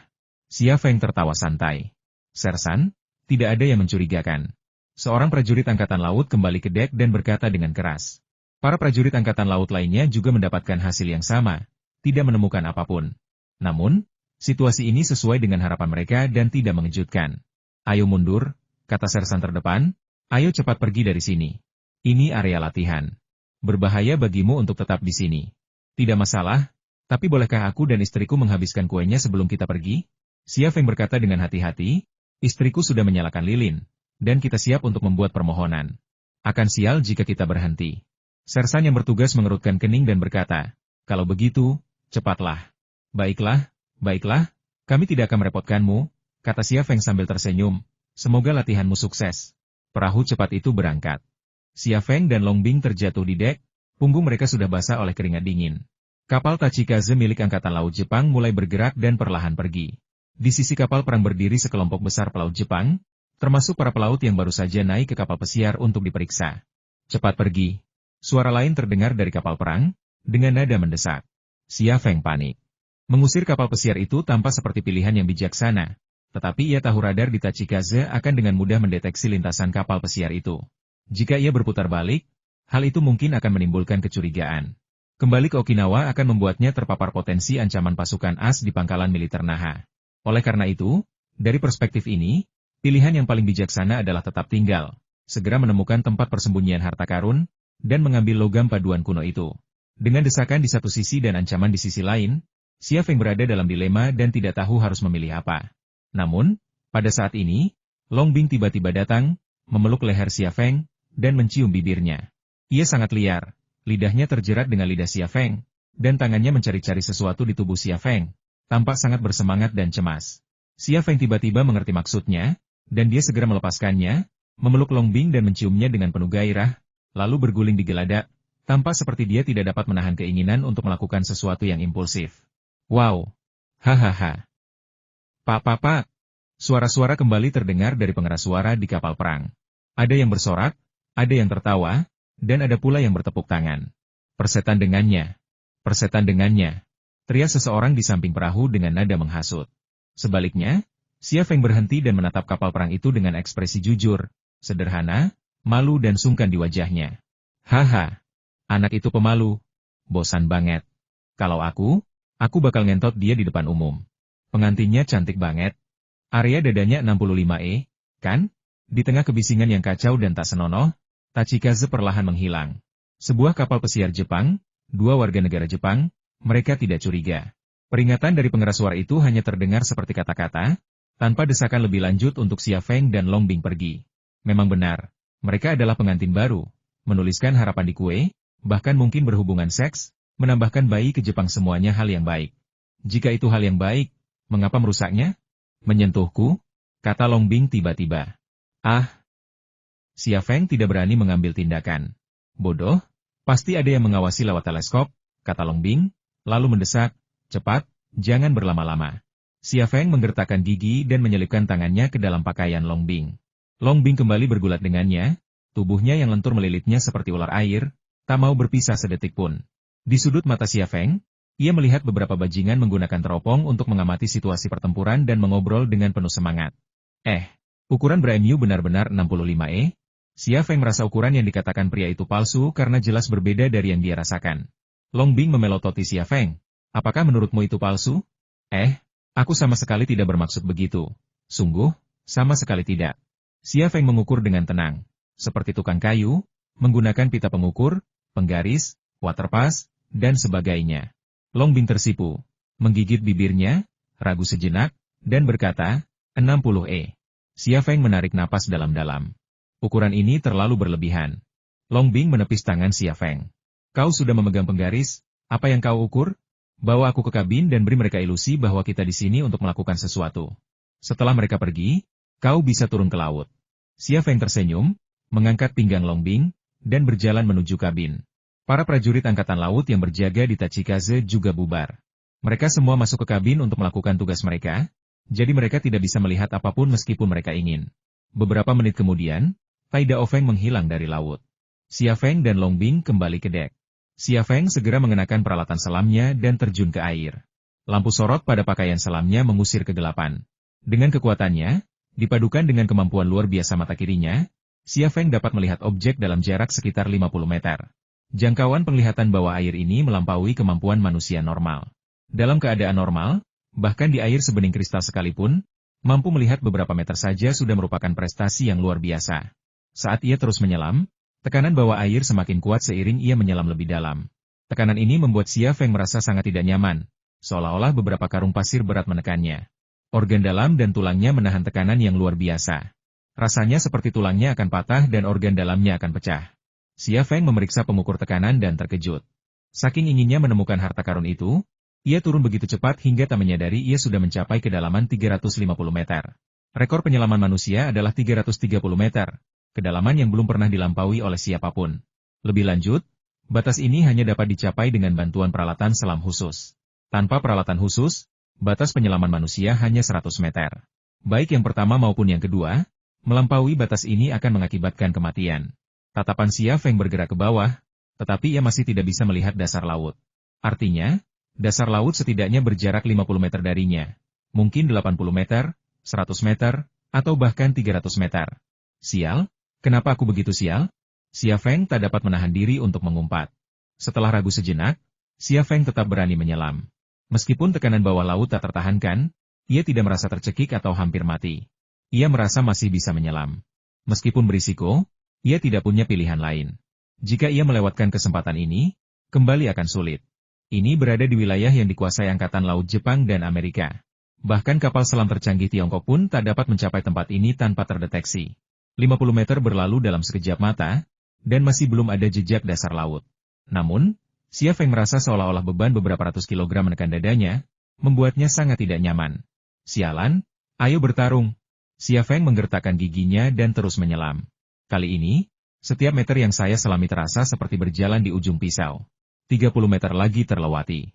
Xia Feng tertawa santai. "Sersan, tidak ada yang mencurigakan." Seorang prajurit angkatan laut kembali ke dek dan berkata dengan keras. Para prajurit angkatan laut lainnya juga mendapatkan hasil yang sama, tidak menemukan apapun. Namun, situasi ini sesuai dengan harapan mereka dan tidak mengejutkan. "Ayo mundur," kata sersan terdepan, "ayo cepat pergi dari sini. Ini area latihan. Berbahaya bagimu untuk tetap di sini." "Tidak masalah, tapi bolehkah aku dan istriku menghabiskan kuenya sebelum kita pergi?" Xia Feng berkata dengan hati-hati, "Istriku sudah menyalakan lilin, dan kita siap untuk membuat permohonan. Akan sial jika kita berhenti." Sersan yang bertugas mengerutkan kening dan berkata, "Kalau begitu, cepatlah." "Baiklah, baiklah, kami tidak akan merepotkanmu," kata Xia Feng sambil tersenyum, "semoga latihanmu sukses." Perahu cepat itu berangkat. Xia Feng dan Longbing terjatuh di dek, punggung mereka sudah basah oleh keringat dingin. Kapal Tachikaze milik Angkatan Laut Jepang mulai bergerak dan perlahan pergi. Di sisi kapal perang berdiri sekelompok besar pelaut Jepang, termasuk para pelaut yang baru saja naik ke kapal pesiar untuk diperiksa. "Cepat pergi." Suara lain terdengar dari kapal perang, dengan nada mendesak. Xia Feng panik. Mengusir kapal pesiar itu tampak seperti pilihan yang bijaksana, tetapi ia tahu radar di Tachikaze akan dengan mudah mendeteksi lintasan kapal pesiar itu. Jika ia berputar balik, hal itu mungkin akan menimbulkan kecurigaan. Kembali ke Okinawa akan membuatnya terpapar potensi ancaman pasukan AS di pangkalan militer Naha. Oleh karena itu, dari perspektif ini, pilihan yang paling bijaksana adalah tetap tinggal, segera menemukan tempat persembunyian harta karun, dan mengambil logam paduan kuno itu. Dengan desakan di satu sisi dan ancaman di sisi lain, Xia Feng berada dalam dilema dan tidak tahu harus memilih apa. Namun, pada saat ini, Longbing tiba-tiba datang, memeluk leher Xia Feng, dan mencium bibirnya. Ia sangat liar, lidahnya terjerat dengan lidah Xia Feng, dan tangannya mencari-cari sesuatu di tubuh Xia Feng. Tampak sangat bersemangat dan cemas. Xia Feng tiba-tiba mengerti maksudnya, dan dia segera melepaskannya, memeluk Longbing dan menciumnya dengan penuh gairah, lalu berguling di geladak, tampak seperti dia tidak dapat menahan keinginan untuk melakukan sesuatu yang impulsif. "Wow! Hahaha! Pak! Suara-suara kembali terdengar dari pengeras suara di kapal perang. Ada yang bersorak, ada yang tertawa, dan ada pula yang bertepuk tangan. "Persetan dengannya! Persetan dengannya!" teriak seseorang di samping perahu dengan nada menghasut. Sebaliknya, Xia Feng berhenti dan menatap kapal perang itu dengan ekspresi jujur, sederhana, malu dan sungkan di wajahnya. "Haha, anak itu pemalu. Bosan banget. Kalau aku bakal ngentot dia di depan umum. Pengantinnya cantik banget. Area dadanya 65E, kan?" Di tengah kebisingan yang kacau dan tak senonoh, Tachikaze perlahan menghilang. Sebuah kapal pesiar Jepang, 2 warga negara Jepang, mereka tidak curiga. Peringatan dari pengeras suara itu hanya terdengar seperti kata-kata, tanpa desakan lebih lanjut untuk Xia Feng dan Longbing pergi. Memang benar, mereka adalah pengantin baru, menuliskan harapan di kue, bahkan mungkin berhubungan seks, menambahkan bayi ke Jepang semuanya hal yang baik. Jika itu hal yang baik, mengapa merusaknya? "Menyentuhku?" kata Longbing tiba-tiba. "Ah!" Xia Feng tidak berani mengambil tindakan. "Bodoh, pasti ada yang mengawasi lewat teleskop," kata Longbing, lalu mendesak, "Cepat, jangan berlama-lama." Xia Feng menggertakkan gigi dan menyelipkan tangannya ke dalam pakaian Longbing. Longbing kembali bergulat dengannya, tubuhnya yang lentur melilitnya seperti ular air, Tak mau berpisah sedetik pun. Di sudut mata Xia Feng, ia melihat beberapa bajingan menggunakan teropong untuk mengamati situasi pertempuran dan mengobrol dengan penuh semangat. Ukuran BMU benar-benar 65E? Xia Feng merasa ukuran yang dikatakan pria itu palsu karena jelas berbeda dari yang dia rasakan. Long Bing memelototi Xia Feng. Apakah menurutmu itu palsu? Aku sama sekali tidak bermaksud begitu. Sungguh, sama sekali tidak. Xia Feng mengukur dengan tenang. Seperti tukang kayu, menggunakan pita pengukur, penggaris, waterpass, dan sebagainya. Long Bing tersipu, menggigit bibirnya, ragu sejenak, dan berkata, 60E. Xia Feng menarik napas dalam-dalam. Ukuran ini terlalu berlebihan. Long Bing menepis tangan Xia Feng. Kau sudah memegang penggaris, apa yang kau ukur? Bawa aku ke kabin dan beri mereka ilusi bahwa kita di sini untuk melakukan sesuatu. Setelah mereka pergi, kau bisa turun ke laut. Xia Feng tersenyum, mengangkat pinggang Long Bing, dan berjalan menuju kabin. Para prajurit angkatan laut yang berjaga di Tachikaze juga bubar. Mereka semua masuk ke kabin untuk melakukan tugas mereka, jadi mereka tidak bisa melihat apapun meskipun mereka ingin. Beberapa menit kemudian, Tai Dao Feng menghilang dari laut. Xia Feng dan Long Bing kembali ke dek. Xia Feng segera mengenakan peralatan selamnya dan terjun ke air. Lampu sorot pada pakaian selamnya mengusir kegelapan. Dengan kekuatannya, dipadukan dengan kemampuan luar biasa mata kirinya, Xia Feng dapat melihat objek dalam jarak sekitar 50 meter. Jangkauan penglihatan bawah air ini melampaui kemampuan manusia normal. Dalam keadaan normal, bahkan di air sebening kristal sekalipun, mampu melihat beberapa meter saja sudah merupakan prestasi yang luar biasa. Saat ia terus menyelam, tekanan bawah air semakin kuat seiring ia menyelam lebih dalam. Tekanan ini membuat Xia Feng merasa sangat tidak nyaman, seolah-olah beberapa karung pasir berat menekannya. Organ dalam dan tulangnya menahan tekanan yang luar biasa. Rasanya seperti tulangnya akan patah dan organ dalamnya akan pecah. Xia Feng memeriksa pengukur tekanan dan terkejut. Saking inginnya menemukan harta karun itu, ia turun begitu cepat hingga tak menyadari ia sudah mencapai kedalaman 350 meter. Rekor penyelaman manusia adalah 330 meter, kedalaman yang belum pernah dilampaui oleh siapapun. Lebih lanjut, batas ini hanya dapat dicapai dengan bantuan peralatan selam khusus. Tanpa peralatan khusus, batas penyelaman manusia hanya 100 meter. Baik yang pertama maupun yang kedua, melampaui batas ini akan mengakibatkan kematian. Tatapan Xia Feng bergerak ke bawah, tetapi ia masih tidak bisa melihat dasar laut. Artinya, dasar laut setidaknya berjarak 50 meter darinya. Mungkin 80 meter, 100 meter, atau bahkan 300 meter. Sial, kenapa aku begitu sial? Xia Feng tak dapat menahan diri untuk mengumpat. Setelah ragu sejenak, Xia Feng tetap berani menyelam. Meskipun tekanan bawah laut tak tertahankan, ia tidak merasa tercekik atau hampir mati. Ia merasa masih bisa menyelam. Meskipun berisiko, ia tidak punya pilihan lain. Jika ia melewatkan kesempatan ini, kembali akan sulit. Ini berada di wilayah yang dikuasai Angkatan Laut Jepang dan Amerika. Bahkan kapal selam tercanggih Tiongkok pun tak dapat mencapai tempat ini tanpa terdeteksi. 50 meter berlalu dalam sekejap mata, dan masih belum ada jejak dasar laut. Namun, Xia Feng merasa seolah-olah beban beberapa ratus kilogram menekan dadanya, membuatnya sangat tidak nyaman. Sialan, ayo bertarung. Xia Feng menggertakkan giginya dan terus menyelam. Kali ini, setiap meter yang saya selami terasa seperti berjalan di ujung pisau. 30 meter lagi terlewati.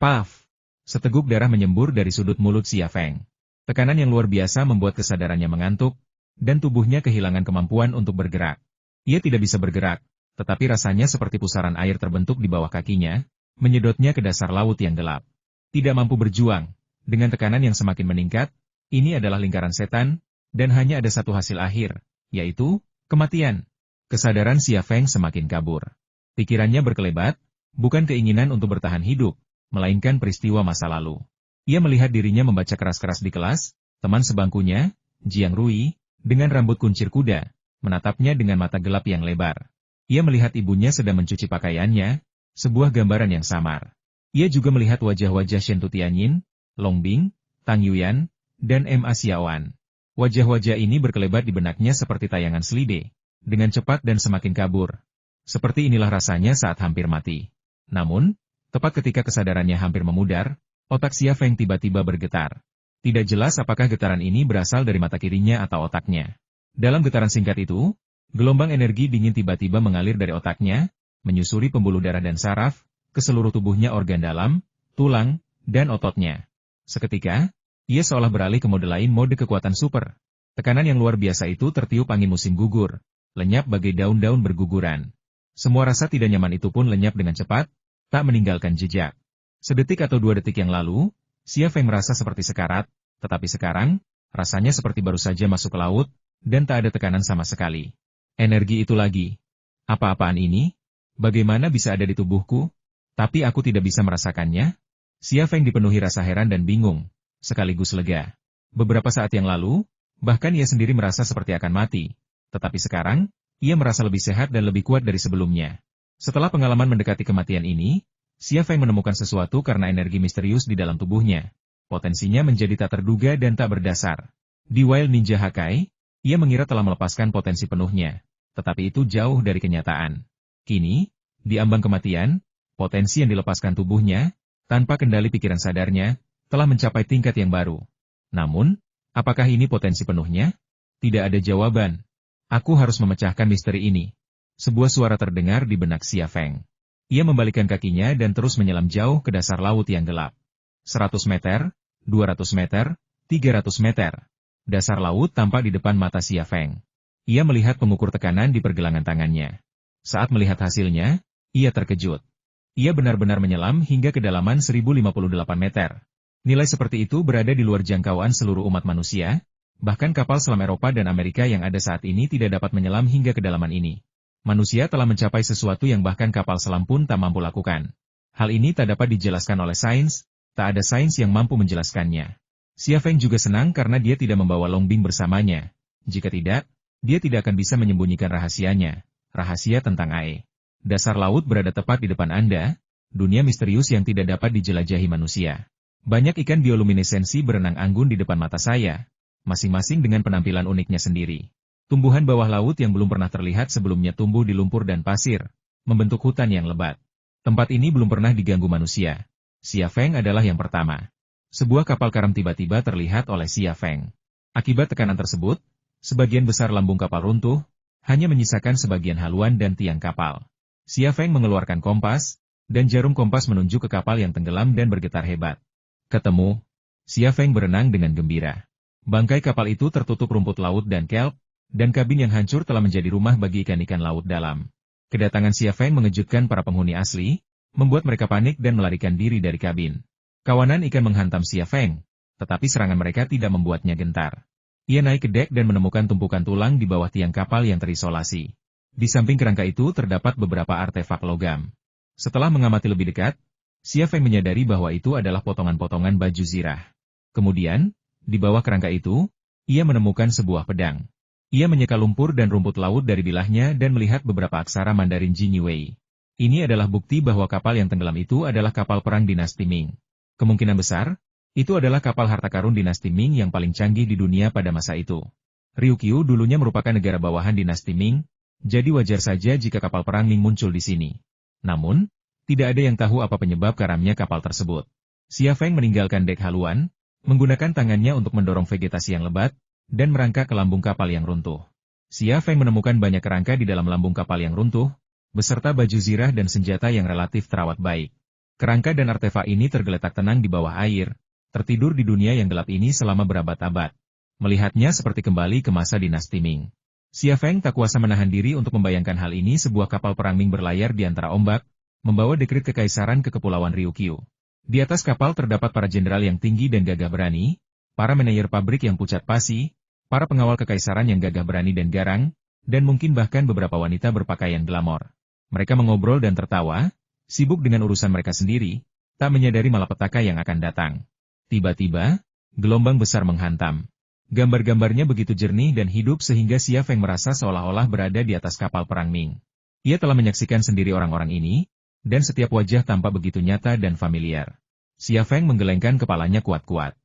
Paf! Seteguk darah menyembur dari sudut mulut Xia Feng. Tekanan yang luar biasa membuat kesadarannya mengantuk, dan tubuhnya kehilangan kemampuan untuk bergerak. Ia tidak bisa bergerak, tetapi rasanya seperti pusaran air terbentuk di bawah kakinya, menyedotnya ke dasar laut yang gelap. Tidak mampu berjuang, dengan tekanan yang semakin meningkat, ini adalah lingkaran setan, dan hanya ada satu hasil akhir, yaitu kematian. Kesadaran Xia Feng semakin kabur. Pikirannya berkelebat, bukan keinginan untuk bertahan hidup, melainkan peristiwa masa lalu. Ia melihat dirinya membaca keras-keras di kelas, teman sebangkunya, Jiang Rui, dengan rambut kuncir kuda, menatapnya dengan mata gelap yang lebar. Ia melihat ibunya sedang mencuci pakaiannya, sebuah gambaran yang samar. Ia juga melihat wajah-wajah Shen Tutianyin, Long Bing, Tang Yuyan, dan Ma Xiaoan. Wajah-wajah ini berkelebat di benaknya seperti tayangan selide, dengan cepat dan semakin kabur. Seperti inilah rasanya saat hampir mati. Namun, tepat ketika kesadarannya hampir memudar, otak Xia Feng tiba-tiba bergetar. Tidak jelas apakah getaran ini berasal dari mata kirinya atau otaknya. Dalam getaran singkat itu, gelombang energi dingin tiba-tiba mengalir dari otaknya, menyusuri pembuluh darah dan saraf, ke seluruh tubuhnya organ dalam, tulang, dan ototnya. Seketika, ia seolah beralih ke mode lain, mode kekuatan super. Tekanan yang luar biasa itu tertiup angin musim gugur, lenyap bagai daun-daun berguguran. Semua rasa tidak nyaman itu pun lenyap dengan cepat, tak meninggalkan jejak. Sedetik atau 2 detik yang lalu, Xia Feng merasa seperti sekarat, tetapi sekarang, rasanya seperti baru saja masuk ke laut, dan tak ada tekanan sama sekali. Energi itu lagi. Apa-apaan ini? Bagaimana bisa ada di tubuhku? Tapi aku tidak bisa merasakannya? Xia Feng dipenuhi rasa heran dan bingung, sekaligus lega. Beberapa saat yang lalu, bahkan ia sendiri merasa seperti akan mati. Tetapi sekarang, ia merasa lebih sehat dan lebih kuat dari sebelumnya. Setelah pengalaman mendekati kematian ini, Xia Feng menemukan sesuatu karena energi misterius di dalam tubuhnya. Potensinya menjadi tak terduga dan tak berdasar. Di Wild Ninja Hakai, ia mengira telah melepaskan potensi penuhnya. Tetapi itu jauh dari kenyataan. Kini, di ambang kematian, potensi yang dilepaskan tubuhnya, tanpa kendali pikiran sadarnya, telah mencapai tingkat yang baru. Namun, apakah ini potensi penuhnya? Tidak ada jawaban. Aku harus memecahkan misteri ini. Sebuah suara terdengar di benak Xia Feng. Ia membalikkan kakinya dan terus menyelam jauh ke dasar laut yang gelap. 100 meter, 200 meter, 300 meter. Dasar laut tampak di depan mata Xia Feng. Ia melihat pengukur tekanan di pergelangan tangannya. Saat melihat hasilnya, ia terkejut. Ia benar-benar menyelam hingga kedalaman 1058 meter. Nilai seperti itu berada di luar jangkauan seluruh umat manusia, bahkan kapal selam Eropa dan Amerika yang ada saat ini tidak dapat menyelam hingga kedalaman ini. Manusia telah mencapai sesuatu yang bahkan kapal selam pun tak mampu lakukan. Hal ini tak dapat dijelaskan oleh sains, tak ada sains yang mampu menjelaskannya. Xia Feng juga senang karena dia tidak membawa Long Bing bersamanya. Jika tidak, dia tidak akan bisa menyembunyikan rahasianya, rahasia tentang Ae. Dasar laut berada tepat di depan Anda, dunia misterius yang tidak dapat dijelajahi manusia. Banyak ikan bioluminesensi berenang anggun di depan mata saya, masing-masing dengan penampilan uniknya sendiri. Tumbuhan bawah laut yang belum pernah terlihat sebelumnya tumbuh di lumpur dan pasir, membentuk hutan yang lebat. Tempat ini belum pernah diganggu manusia. Xia Feng adalah yang pertama. Sebuah kapal karam tiba-tiba terlihat oleh Xia Feng. Akibat tekanan tersebut, sebagian besar lambung kapal runtuh, hanya menyisakan sebagian haluan dan tiang kapal. Xia Feng mengeluarkan kompas, dan jarum kompas menunjuk ke kapal yang tenggelam dan bergetar hebat. Ketemu. Xia Feng berenang dengan gembira. Bangkai kapal itu tertutup rumput laut dan kelp, dan kabin yang hancur telah menjadi rumah bagi ikan-ikan laut dalam. Kedatangan Xia Feng mengejutkan para penghuni asli, membuat mereka panik dan melarikan diri dari kabin. Kawanan ikan menghantam Xia Feng, tetapi serangan mereka tidak membuatnya gentar. Ia naik ke dek dan menemukan tumpukan tulang di bawah tiang kapal yang terisolasi. Di samping kerangka itu terdapat beberapa artefak logam. Setelah mengamati lebih dekat, Xia Feng menyadari bahwa itu adalah potongan-potongan baju zirah. Kemudian, di bawah kerangka itu, ia menemukan sebuah pedang. Ia menyeka lumpur dan rumput laut dari bilahnya dan melihat beberapa aksara Mandarin Jinyiwei. Ini adalah bukti bahwa kapal yang tenggelam itu adalah kapal perang dinasti Ming. Kemungkinan besar, itu adalah kapal harta karun dinasti Ming yang paling canggih di dunia pada masa itu. Ryukyu dulunya merupakan negara bawahan dinasti Ming, jadi wajar saja jika kapal perang Ming muncul di sini. Namun, tidak ada yang tahu apa penyebab karamnya kapal tersebut. Xia Feng meninggalkan dek haluan, menggunakan tangannya untuk mendorong vegetasi yang lebat, dan merangkak ke lambung kapal yang runtuh. Xia Feng menemukan banyak kerangka di dalam lambung kapal yang runtuh, beserta baju zirah dan senjata yang relatif terawat baik. Kerangka dan artefak ini tergeletak tenang di bawah air, tertidur di dunia yang gelap ini selama berabad-abad. Melihatnya seperti kembali ke masa dinasti Ming. Xia Feng tak kuasa menahan diri untuk membayangkan hal ini, sebuah kapal perang Ming berlayar di antara ombak, membawa dekrit kekaisaran ke Kepulauan Ryukyu. Di atas kapal terdapat para jenderal yang tinggi dan gagah berani, para manajer pabrik yang pucat pasi, para pengawal kekaisaran yang gagah berani dan garang, dan mungkin bahkan beberapa wanita berpakaian glamor. Mereka mengobrol dan tertawa, sibuk dengan urusan mereka sendiri, tak menyadari malapetaka yang akan datang. Tiba-tiba, gelombang besar menghantam. Gambar-gambarnya begitu jernih dan hidup sehingga Xia Feng merasa seolah-olah berada di atas kapal perang Ming. Ia telah menyaksikan sendiri orang-orang ini, dan setiap wajah tampak begitu nyata dan familiar. Xia Feng menggelengkan kepalanya kuat-kuat.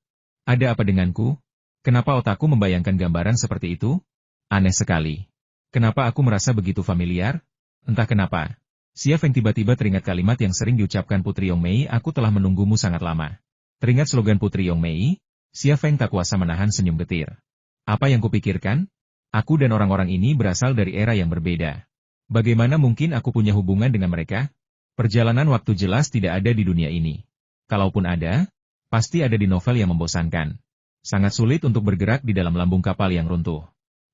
Ada apa denganku? Kenapa otakku membayangkan gambaran seperti itu? Aneh sekali. Kenapa aku merasa begitu familiar? Entah kenapa. Xia Feng tiba-tiba teringat kalimat yang sering diucapkan Putri Yongmei, aku telah menunggumu sangat lama. Teringat slogan Putri Yongmei, Xia Feng tak kuasa menahan senyum getir. Apa yang kupikirkan? Aku dan orang-orang ini berasal dari era yang berbeda. Bagaimana mungkin aku punya hubungan dengan mereka? Perjalanan waktu jelas tidak ada di dunia ini. Kalaupun ada, pasti ada di novel yang membosankan. Sangat sulit untuk bergerak di dalam lambung kapal yang runtuh.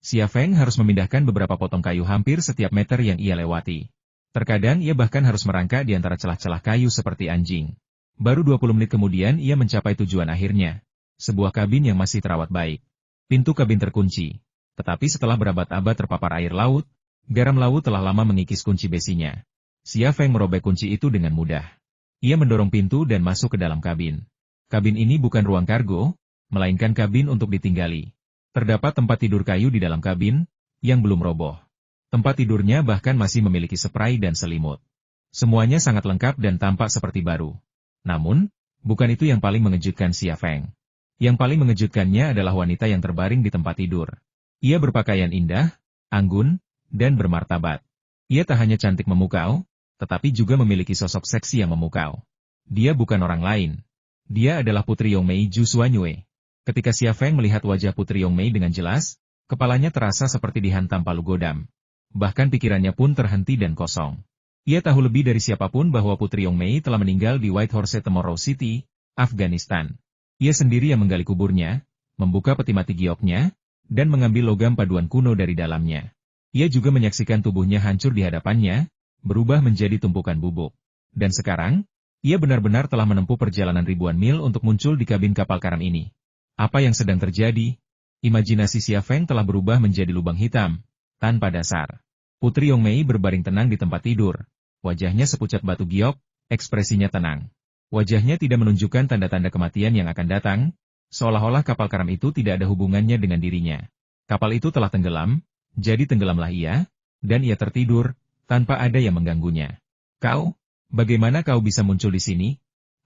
Xia Feng harus memindahkan beberapa potong kayu hampir setiap meter yang ia lewati. Terkadang ia bahkan harus merangkak di antara celah-celah kayu seperti anjing. Baru 20 menit kemudian ia mencapai tujuan akhirnya. Sebuah kabin yang masih terawat baik. Pintu kabin terkunci. Tetapi setelah berabad-abad terpapar air laut, garam laut telah lama mengikis kunci besinya. Xia Feng merobek kunci itu dengan mudah. Ia mendorong pintu dan masuk ke dalam kabin. Kabin ini bukan ruang kargo, melainkan kabin untuk ditinggali. Terdapat tempat tidur kayu di dalam kabin, yang belum roboh. Tempat tidurnya bahkan masih memiliki spray dan selimut. Semuanya sangat lengkap dan tampak seperti baru. Namun, bukan itu yang paling mengejutkan Xia Feng. Yang paling mengejutkannya adalah wanita yang terbaring di tempat tidur. Ia berpakaian indah, anggun, dan bermartabat. Ia tak hanya cantik memukau, tetapi juga memiliki sosok seksi yang memukau. Dia bukan orang lain. Dia adalah Putri Yongmei Zhu Xuanyue. Ketika Xia Feng melihat wajah Putri Yongmei dengan jelas, kepalanya terasa seperti dihantam palu godam. Bahkan pikirannya pun terhenti dan kosong. Ia tahu lebih dari siapapun bahwa Putri Yongmei telah meninggal di White Horse Tomorrow City, Afghanistan. Ia sendiri yang menggali kuburnya, membuka peti mati gioknya, dan mengambil logam paduan kuno dari dalamnya. Ia juga menyaksikan tubuhnya hancur di hadapannya, berubah menjadi tumpukan bubuk. Dan sekarang, ia benar-benar telah menempuh perjalanan ribuan mil untuk muncul di kabin kapal karam ini. Apa yang sedang terjadi? Imajinasi Xia Feng telah berubah menjadi lubang hitam, tanpa dasar. Putri Yongmei berbaring tenang di tempat tidur. Wajahnya sepucat batu giok, ekspresinya tenang. Wajahnya tidak menunjukkan tanda-tanda kematian yang akan datang, seolah-olah kapal karam itu tidak ada hubungannya dengan dirinya. Kapal itu telah tenggelam, jadi tenggelamlah ia, dan ia tertidur, tanpa ada yang mengganggunya. Kau? Bagaimana kau bisa muncul di sini?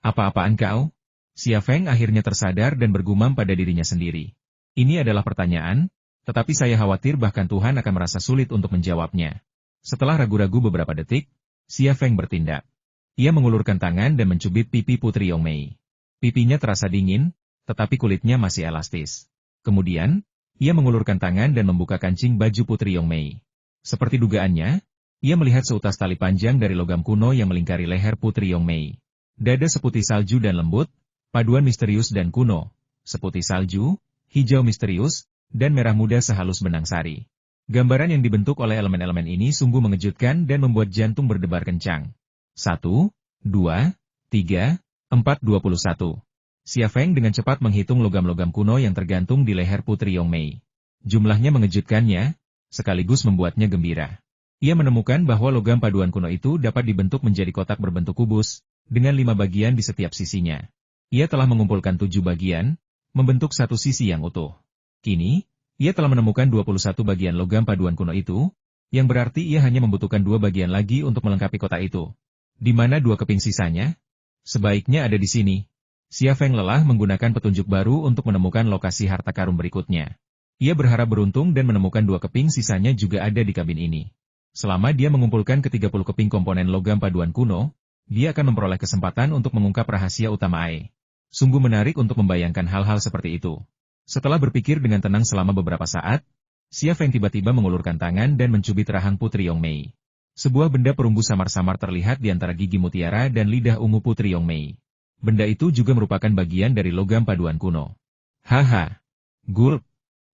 Apa-apaan kau? Xia Feng akhirnya tersadar dan bergumam pada dirinya sendiri. Ini adalah pertanyaan, tetapi saya khawatir bahkan Tuhan akan merasa sulit untuk menjawabnya. Setelah ragu-ragu beberapa detik, Xia Feng bertindak. Ia mengulurkan tangan dan mencubit pipi Putri Yongmei. Pipinya terasa dingin, tetapi kulitnya masih elastis. Kemudian, ia mengulurkan tangan dan membuka kancing baju Putri Yongmei. Seperti dugaannya, ia melihat seutas tali panjang dari logam kuno yang melingkari leher Putri Yongmei. Dada seputih salju dan lembut, paduan misterius dan kuno, seputih salju, hijau misterius, dan merah muda sehalus benang sari. Gambaran yang dibentuk oleh elemen-elemen ini sungguh mengejutkan dan membuat jantung berdebar kencang. 1, 2, 3, 4, 21. Xia Feng dengan cepat menghitung logam-logam kuno yang tergantung di leher Putri Yongmei. Jumlahnya mengejutkannya, sekaligus membuatnya gembira. Ia menemukan bahwa logam paduan kuno itu dapat dibentuk menjadi kotak berbentuk kubus, dengan 5 bagian di setiap sisinya. Ia telah mengumpulkan 7 bagian, membentuk satu sisi yang utuh. Kini, ia telah menemukan 21 bagian logam paduan kuno itu, yang berarti ia hanya membutuhkan 2 bagian lagi untuk melengkapi kotak itu. Di mana 2 keping sisanya? Sebaiknya ada di sini. Xia Feng lelah menggunakan petunjuk baru untuk menemukan lokasi harta karun berikutnya. Ia berharap beruntung dan menemukan 2 keping sisanya juga ada di kabin ini. Selama dia mengumpulkan ke-30 keping komponen logam paduan kuno, dia akan memperoleh kesempatan untuk mengungkap rahasia utama Ai. Sungguh menarik untuk membayangkan hal-hal seperti itu. Setelah berpikir dengan tenang selama beberapa saat, Xia Feng tiba-tiba mengulurkan tangan dan mencubit rahang Putri Yongmei. Sebuah benda perunggu samar-samar terlihat di antara gigi mutiara dan lidah ungu Putri Yongmei. Benda itu juga merupakan bagian dari logam paduan kuno. Haha. Gulp.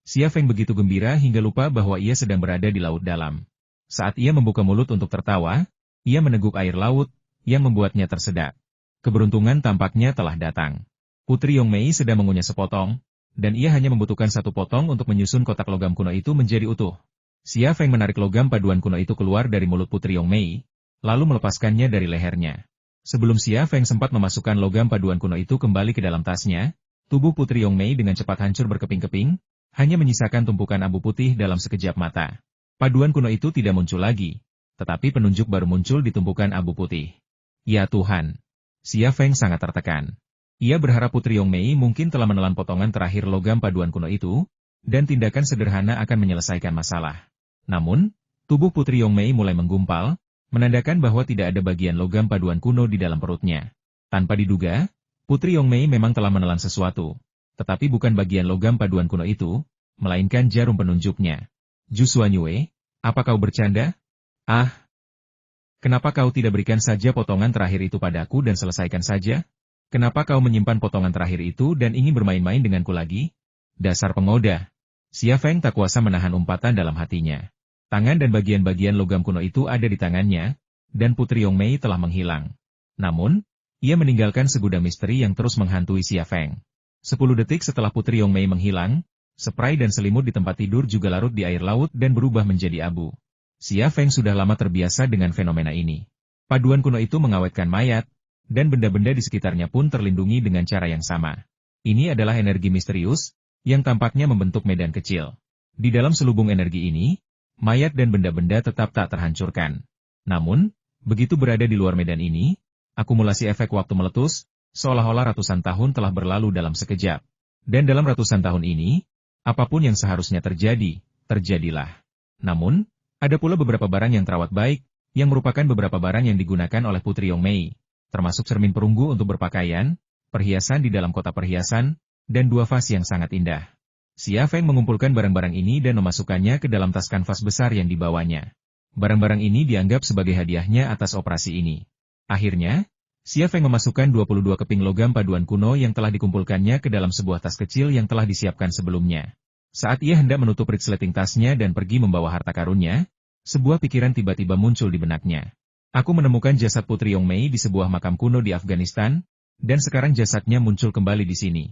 Xia Feng begitu gembira hingga lupa bahwa ia sedang berada di laut dalam. Saat ia membuka mulut untuk tertawa, ia meneguk air laut, yang membuatnya tersedak. Keberuntungan tampaknya telah datang. Putri Yongmei sedang mengunyah sepotong, dan ia hanya membutuhkan 1 potong untuk menyusun kotak logam kuno itu menjadi utuh. Xia Feng menarik logam paduan kuno itu keluar dari mulut Putri Yongmei, lalu melepaskannya dari lehernya. Sebelum Xia Feng sempat memasukkan logam paduan kuno itu kembali ke dalam tasnya, tubuh Putri Yongmei dengan cepat hancur berkeping-keping, hanya menyisakan tumpukan abu putih dalam sekejap mata. Paduan kuno itu tidak muncul lagi, tetapi penunjuk baru muncul di tumpukan abu putih. Ya Tuhan! Xia Feng sangat tertekan. Ia berharap Putri Yongmei mungkin telah menelan potongan terakhir logam paduan kuno itu, dan tindakan sederhana akan menyelesaikan masalah. Namun, tubuh Putri Yongmei mulai menggumpal, menandakan bahwa tidak ada bagian logam paduan kuno di dalam perutnya. Tanpa diduga, Putri Yongmei memang telah menelan sesuatu, tetapi bukan bagian logam paduan kuno itu, melainkan jarum penunjuknya. Zhu Xuanyue, apa kau bercanda? Ah! Kenapa kau tidak berikan saja potongan terakhir itu padaku dan selesaikan saja? Kenapa kau menyimpan potongan terakhir itu dan ingin bermain-main denganku lagi? Dasar pengoda. Xia Feng tak kuasa menahan umpatan dalam hatinya. Tangan dan bagian-bagian logam kuno itu ada di tangannya, dan Putri Yongmei telah menghilang. Namun, ia meninggalkan segudang misteri yang terus menghantui Xia Feng. 10 detik setelah Putri Yongmei menghilang, spray dan selimut di tempat tidur juga larut di air laut dan berubah menjadi abu. Xia Feng sudah lama terbiasa dengan fenomena ini. Paduan kuno itu mengawetkan mayat, dan benda-benda di sekitarnya pun terlindungi dengan cara yang sama. Ini adalah energi misterius, yang tampaknya membentuk medan kecil. Di dalam selubung energi ini, mayat dan benda-benda tetap tak terhancurkan. Namun, begitu berada di luar medan ini, akumulasi efek waktu meletus, seolah-olah ratusan tahun telah berlalu dalam sekejap. Dan dalam ratusan tahun ini, apapun yang seharusnya terjadi, terjadilah. Namun, ada pula beberapa barang yang terawat baik, yang merupakan beberapa barang yang digunakan oleh Putri Yongmei, termasuk cermin perunggu untuk berpakaian, perhiasan di dalam kotak perhiasan, dan 2 vas yang sangat indah. Xia Feng mengumpulkan barang-barang ini dan memasukkannya ke dalam tas kanvas besar yang dibawanya. Barang-barang ini dianggap sebagai hadiahnya atas operasi ini. Akhirnya, Xia Feng memasukkan 22 keping logam paduan kuno yang telah dikumpulkannya ke dalam sebuah tas kecil yang telah disiapkan sebelumnya. Saat ia hendak menutup resleting tasnya dan pergi membawa harta karunnya, sebuah pikiran tiba-tiba muncul di benaknya. Aku menemukan jasad Putri Yongmei di sebuah makam kuno di Afghanistan, dan sekarang jasadnya muncul kembali di sini.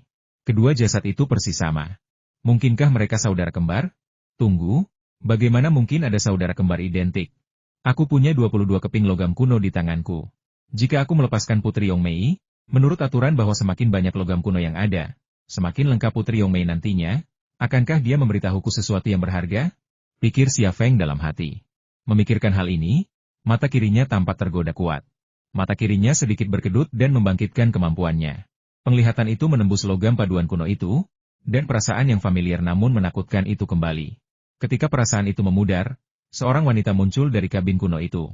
Kedua jasad itu persis sama. Mungkinkah mereka saudara kembar? Tunggu, bagaimana mungkin ada saudara kembar identik? Aku punya 22 keping logam kuno di tanganku. Jika aku melepaskan Putri Yongmei, menurut aturan bahwa semakin banyak logam kuno yang ada, semakin lengkap Putri Yongmei nantinya, akankah dia memberitahuku sesuatu yang berharga? Pikir Xia Feng dalam hati. Memikirkan hal ini, mata kirinya tampak tergoda kuat. Mata kirinya sedikit berkedut dan membangkitkan kemampuannya. Penglihatan itu menembus logam paduan kuno itu, dan perasaan yang familiar namun menakutkan itu kembali. Ketika perasaan itu memudar, seorang wanita muncul dari kabin kuno itu.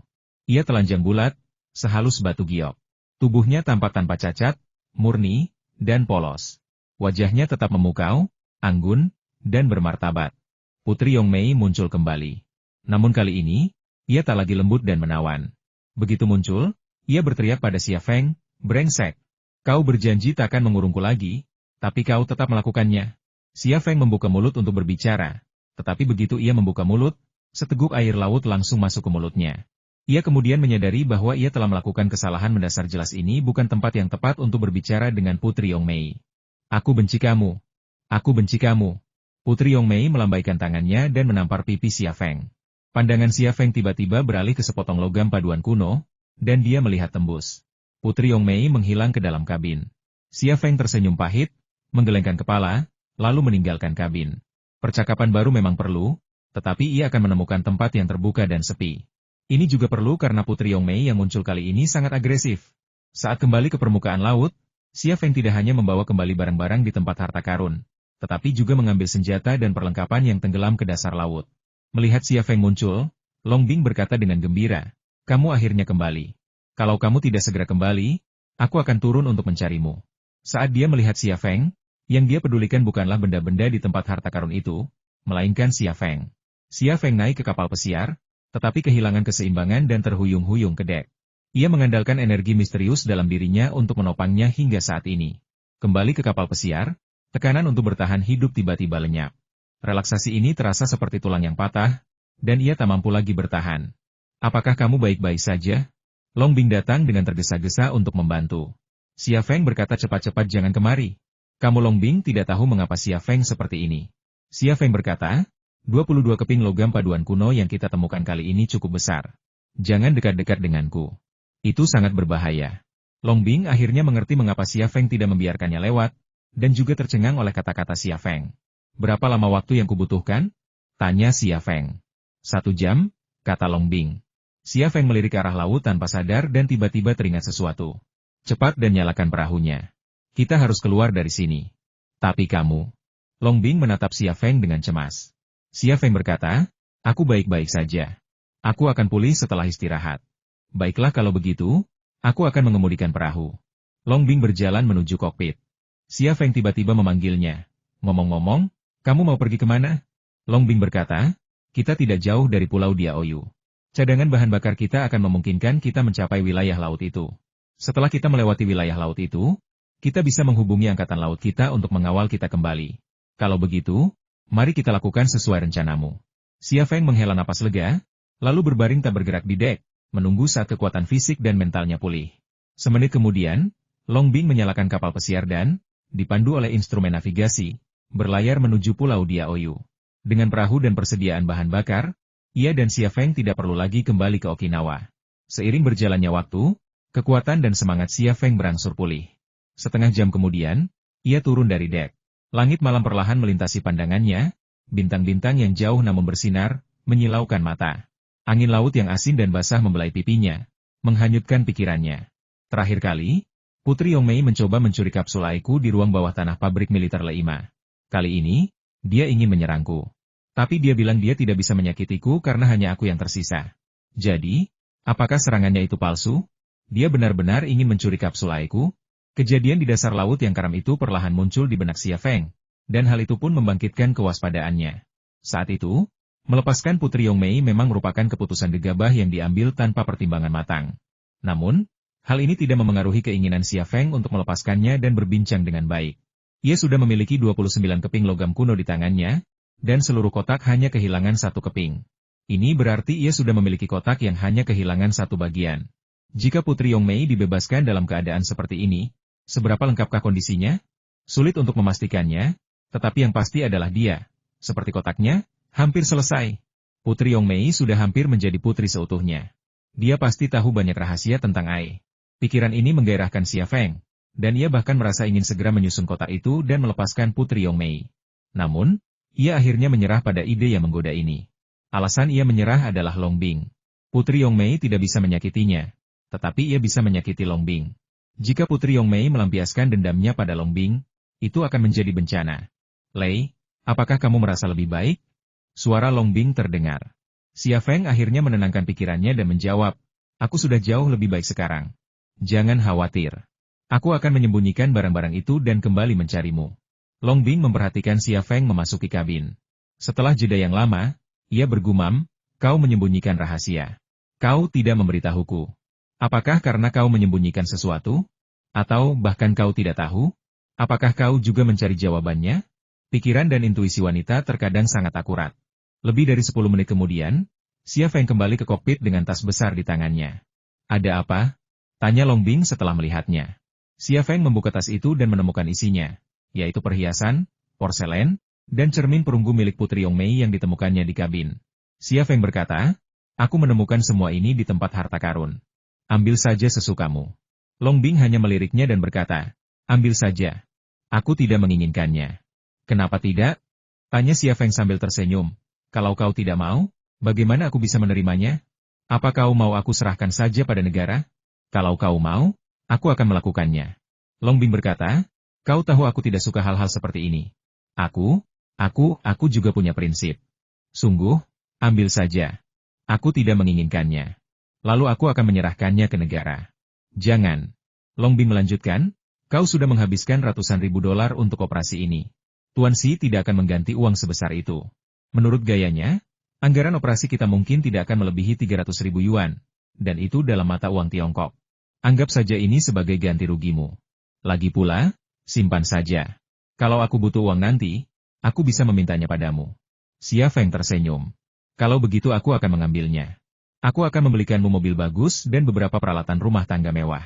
Ia telanjang bulat, sehalus batu giok. Tubuhnya tampak tanpa cacat, murni, dan polos. Wajahnya tetap memukau, anggun, dan bermartabat. Putri Yongmei muncul kembali. Namun kali ini, ia tak lagi lembut dan menawan. Begitu muncul, ia berteriak pada Xia Feng, "Brengsek! Kau berjanji takkan mengurungku lagi, tapi kau tetap melakukannya." Xia Feng membuka mulut untuk berbicara, tetapi begitu ia membuka mulut, seteguk air laut langsung masuk ke mulutnya. Ia kemudian menyadari bahwa ia telah melakukan kesalahan mendasar. Jelas ini bukan tempat yang tepat untuk berbicara dengan Putri Yongmei. "Aku benci kamu. Aku benci kamu." Putri Yongmei melambaikan tangannya dan menampar pipi Xia Feng. Pandangan Xia Feng tiba-tiba beralih ke sepotong logam paduan kuno, dan dia melihat tembus. Putri Yongmei menghilang ke dalam kabin. Xia Feng tersenyum pahit, menggelengkan kepala, lalu meninggalkan kabin. Percakapan baru memang perlu, tetapi ia akan menemukan tempat yang terbuka dan sepi. Ini juga perlu karena Putri Yongmei yang muncul kali ini sangat agresif. Saat kembali ke permukaan laut, Xia Feng tidak hanya membawa kembali barang-barang di tempat harta karun, tetapi juga mengambil senjata dan perlengkapan yang tenggelam ke dasar laut. Melihat Xia Feng muncul, Long Bing berkata dengan gembira, "Kamu akhirnya kembali. Kalau kamu tidak segera kembali, aku akan turun untuk mencarimu." Saat dia melihat Xia Feng, yang dia pedulikan bukanlah benda-benda di tempat harta karun itu, melainkan Xia Feng. Xia Feng naik ke kapal pesiar, tetapi kehilangan keseimbangan dan terhuyung-huyung ke dek. Ia mengandalkan energi misterius dalam dirinya untuk menopangnya hingga saat ini. Kembali ke kapal pesiar, tekanan untuk bertahan hidup tiba-tiba lenyap. Relaksasi ini terasa seperti tulang yang patah, dan ia tak mampu lagi bertahan. "Apakah kamu baik-baik saja?" Long Bing datang dengan tergesa-gesa untuk membantu. Xia Feng berkata, "Cepat-cepat jangan kemari." Kamu Long Bing tidak tahu mengapa Xia Feng seperti ini. Xia Feng berkata, 22 keping logam paduan kuno yang kita temukan kali ini cukup besar. Jangan dekat-dekat denganku. Itu sangat berbahaya. Long Bing akhirnya mengerti mengapa Xia Feng tidak membiarkannya lewat, dan juga tercengang oleh kata-kata Xia Feng. "Berapa lama waktu yang kubutuhkan?" tanya Xia Feng. 1 jam, kata Long Bing. Xia Feng melirik ke arah laut tanpa sadar dan tiba-tiba teringat sesuatu. "Cepat dan nyalakan perahunya. Kita harus keluar dari sini." "Tapi kamu..." Long Bing menatap Xia Feng dengan cemas. Xia Feng berkata, "Aku baik-baik saja. Aku akan pulih setelah istirahat." "Baiklah kalau begitu, aku akan mengemudikan perahu." Long Bing berjalan menuju kokpit. Xia Feng tiba-tiba memanggilnya. "Ngomong-ngomong, kamu mau pergi kemana?" Long Bing berkata, "Kita tidak jauh dari Pulau Diaoyu. Cadangan bahan bakar kita akan memungkinkan kita mencapai wilayah laut itu. Setelah kita melewati wilayah laut itu, kita bisa menghubungi angkatan laut kita untuk mengawal kita kembali. Kalau begitu, mari kita lakukan sesuai rencanamu." Xia Feng menghela napas lega, lalu berbaring tak bergerak di dek, menunggu saat kekuatan fisik dan mentalnya pulih. Semenit kemudian, Long Bing menyalakan kapal pesiar dan, dipandu oleh instrumen navigasi, berlayar menuju Pulau Diaoyu. Dengan perahu dan persediaan bahan bakar, ia dan Xia Feng tidak perlu lagi kembali ke Okinawa. Seiring berjalannya waktu, kekuatan dan semangat Xia Feng berangsur pulih. Setengah jam kemudian, ia turun dari dek. Langit malam perlahan melintasi pandangannya, bintang-bintang yang jauh namun bersinar, menyilaukan mata. Angin laut yang asin dan basah membelai pipinya, menghanyutkan pikirannya. Terakhir kali, Putri Yongmei mencoba mencuri kapsul Aiku di ruang bawah tanah pabrik militer Leima. Kali ini, dia ingin menyerangku. Tapi dia bilang dia tidak bisa menyakitiku karena hanya aku yang tersisa. Jadi, apakah serangannya itu palsu? Dia benar-benar ingin mencuri kapsul Aiku? Kejadian di dasar laut yang karam itu perlahan muncul di benak Xia Feng, dan hal itu pun membangkitkan kewaspadaannya. Saat itu, melepaskan Putri Yongmei memang merupakan keputusan gegabah yang diambil tanpa pertimbangan matang. Namun, hal ini tidak memengaruhi keinginan Xia Feng untuk melepaskannya dan berbincang dengan baik. Ia sudah memiliki 29 keping logam kuno di tangannya, dan seluruh kotak hanya kehilangan satu keping. Ini berarti ia sudah memiliki kotak yang hanya kehilangan satu bagian. Jika Putri Yongmei dibebaskan dalam keadaan seperti ini, seberapa lengkapkah kondisinya? Sulit untuk memastikannya, tetapi yang pasti adalah dia. Seperti kotaknya, hampir selesai. Putri Yongmei sudah hampir menjadi putri seutuhnya. Dia pasti tahu banyak rahasia tentang Ai. Pikiran ini menggairahkan Xia Feng, dan ia bahkan merasa ingin segera menyusun kotak itu dan melepaskan Putri Yongmei. Namun, ia akhirnya menyerah pada ide yang menggoda ini. Alasan ia menyerah adalah Long Bing. Putri Yongmei tidak bisa menyakitinya, tetapi ia bisa menyakiti Long Bing. Jika Putri Yongmei melampiaskan dendamnya pada Long Bing, itu akan menjadi bencana. Lei, apakah kamu merasa lebih baik? Suara Long Bing terdengar. Xia Feng akhirnya menenangkan pikirannya dan menjawab, aku sudah jauh lebih baik sekarang. Jangan khawatir. Aku akan menyembunyikan barang-barang itu dan kembali mencarimu. Long Bing memperhatikan Xia Feng memasuki kabin. Setelah jeda yang lama, ia bergumam, kau menyembunyikan rahasia. Kau tidak memberitahuku. Apakah karena kau menyembunyikan sesuatu? Atau bahkan kau tidak tahu? Apakah kau juga mencari jawabannya? Pikiran dan intuisi wanita terkadang sangat akurat. Lebih dari 10 menit kemudian, Xia Feng kembali ke kokpit dengan tas besar di tangannya. Ada apa? Tanya Long Bing setelah melihatnya. Xia Feng membuka tas itu dan menemukan isinya, yaitu perhiasan, porselen, dan cermin perunggu milik Putri Yongmei yang ditemukannya di kabin. Xia Feng berkata, aku menemukan semua ini di tempat harta karun. Ambil saja sesukamu. Long Bing hanya meliriknya dan berkata, ambil saja. Aku tidak menginginkannya. Kenapa tidak? Tanya Xia Feng sambil tersenyum. Kalau kau tidak mau, bagaimana aku bisa menerimanya? Apa kau mau aku serahkan saja pada negara? Kalau kau mau, aku akan melakukannya. Long Bing berkata, kau tahu aku tidak suka hal-hal seperti ini. Aku juga punya prinsip. Sungguh, ambil saja. Aku tidak menginginkannya. Lalu aku akan menyerahkannya ke negara. Jangan. Long Bing melanjutkan, kau sudah menghabiskan ratusan ribu dolar untuk operasi ini. Tuan Xi tidak akan mengganti uang sebesar itu. Menurut gayanya, anggaran operasi kita mungkin tidak akan melebihi 300 ribu yuan, dan itu dalam mata uang Tiongkok. Anggap saja ini sebagai ganti rugimu. Lagi pula, simpan saja. Kalau aku butuh uang nanti, aku bisa memintanya padamu. Xia Feng tersenyum. Kalau begitu aku akan mengambilnya. Aku akan membelikanmu mobil bagus dan beberapa peralatan rumah tangga mewah.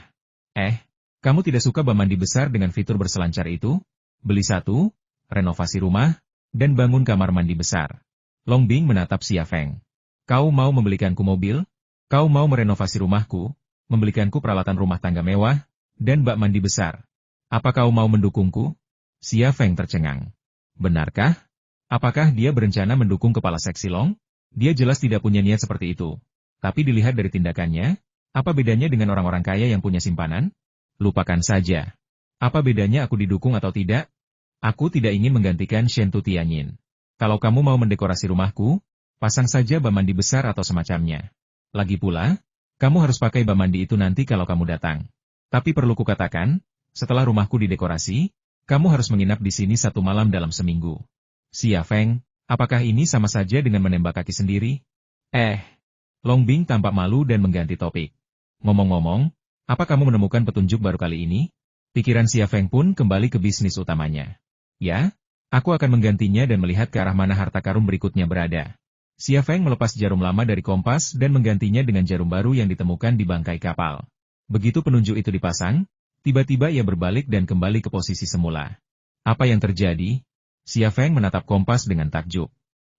Kamu tidak suka bak mandi besar dengan fitur berselancar itu? Beli satu, renovasi rumah, dan bangun kamar mandi besar. Long Bing menatap Xia Feng. Kau mau membelikanku mobil? Kau mau merenovasi rumahku, membelikanku peralatan rumah tangga mewah, dan bak mandi besar? Apa kau mau mendukungku? Xia Feng tercengang. Benarkah? Apakah dia berencana mendukung kepala seksi Long? Dia jelas tidak punya niat seperti itu. Tapi dilihat dari tindakannya, apa bedanya dengan orang-orang kaya yang punya simpanan? Lupakan saja. Apa bedanya aku didukung atau tidak? Aku tidak ingin menggantikan Shen Tu Tianyin. Kalau kamu mau mendekorasi rumahku, pasang saja bak mandi besar atau semacamnya. Lagi pula, kamu harus pakai bak mandi itu nanti kalau kamu datang. Tapi perlu kukatakan, setelah rumahku didekorasi, kamu harus menginap di sini 1 malam dalam seminggu. Xia Feng, apakah ini sama saja dengan menembak kaki sendiri? Long Bing tampak malu dan mengganti topik. Ngomong-ngomong, apa kamu menemukan petunjuk baru kali ini? Pikiran Xia Feng pun kembali ke bisnis utamanya. Ya, aku akan menggantinya dan melihat ke arah mana harta karun berikutnya berada. Xia Feng melepas jarum lama dari kompas dan menggantinya dengan jarum baru yang ditemukan di bangkai kapal. Begitu penunjuk itu dipasang, tiba-tiba ia berbalik dan kembali ke posisi semula. Apa yang terjadi? Xia Feng menatap kompas dengan takjub.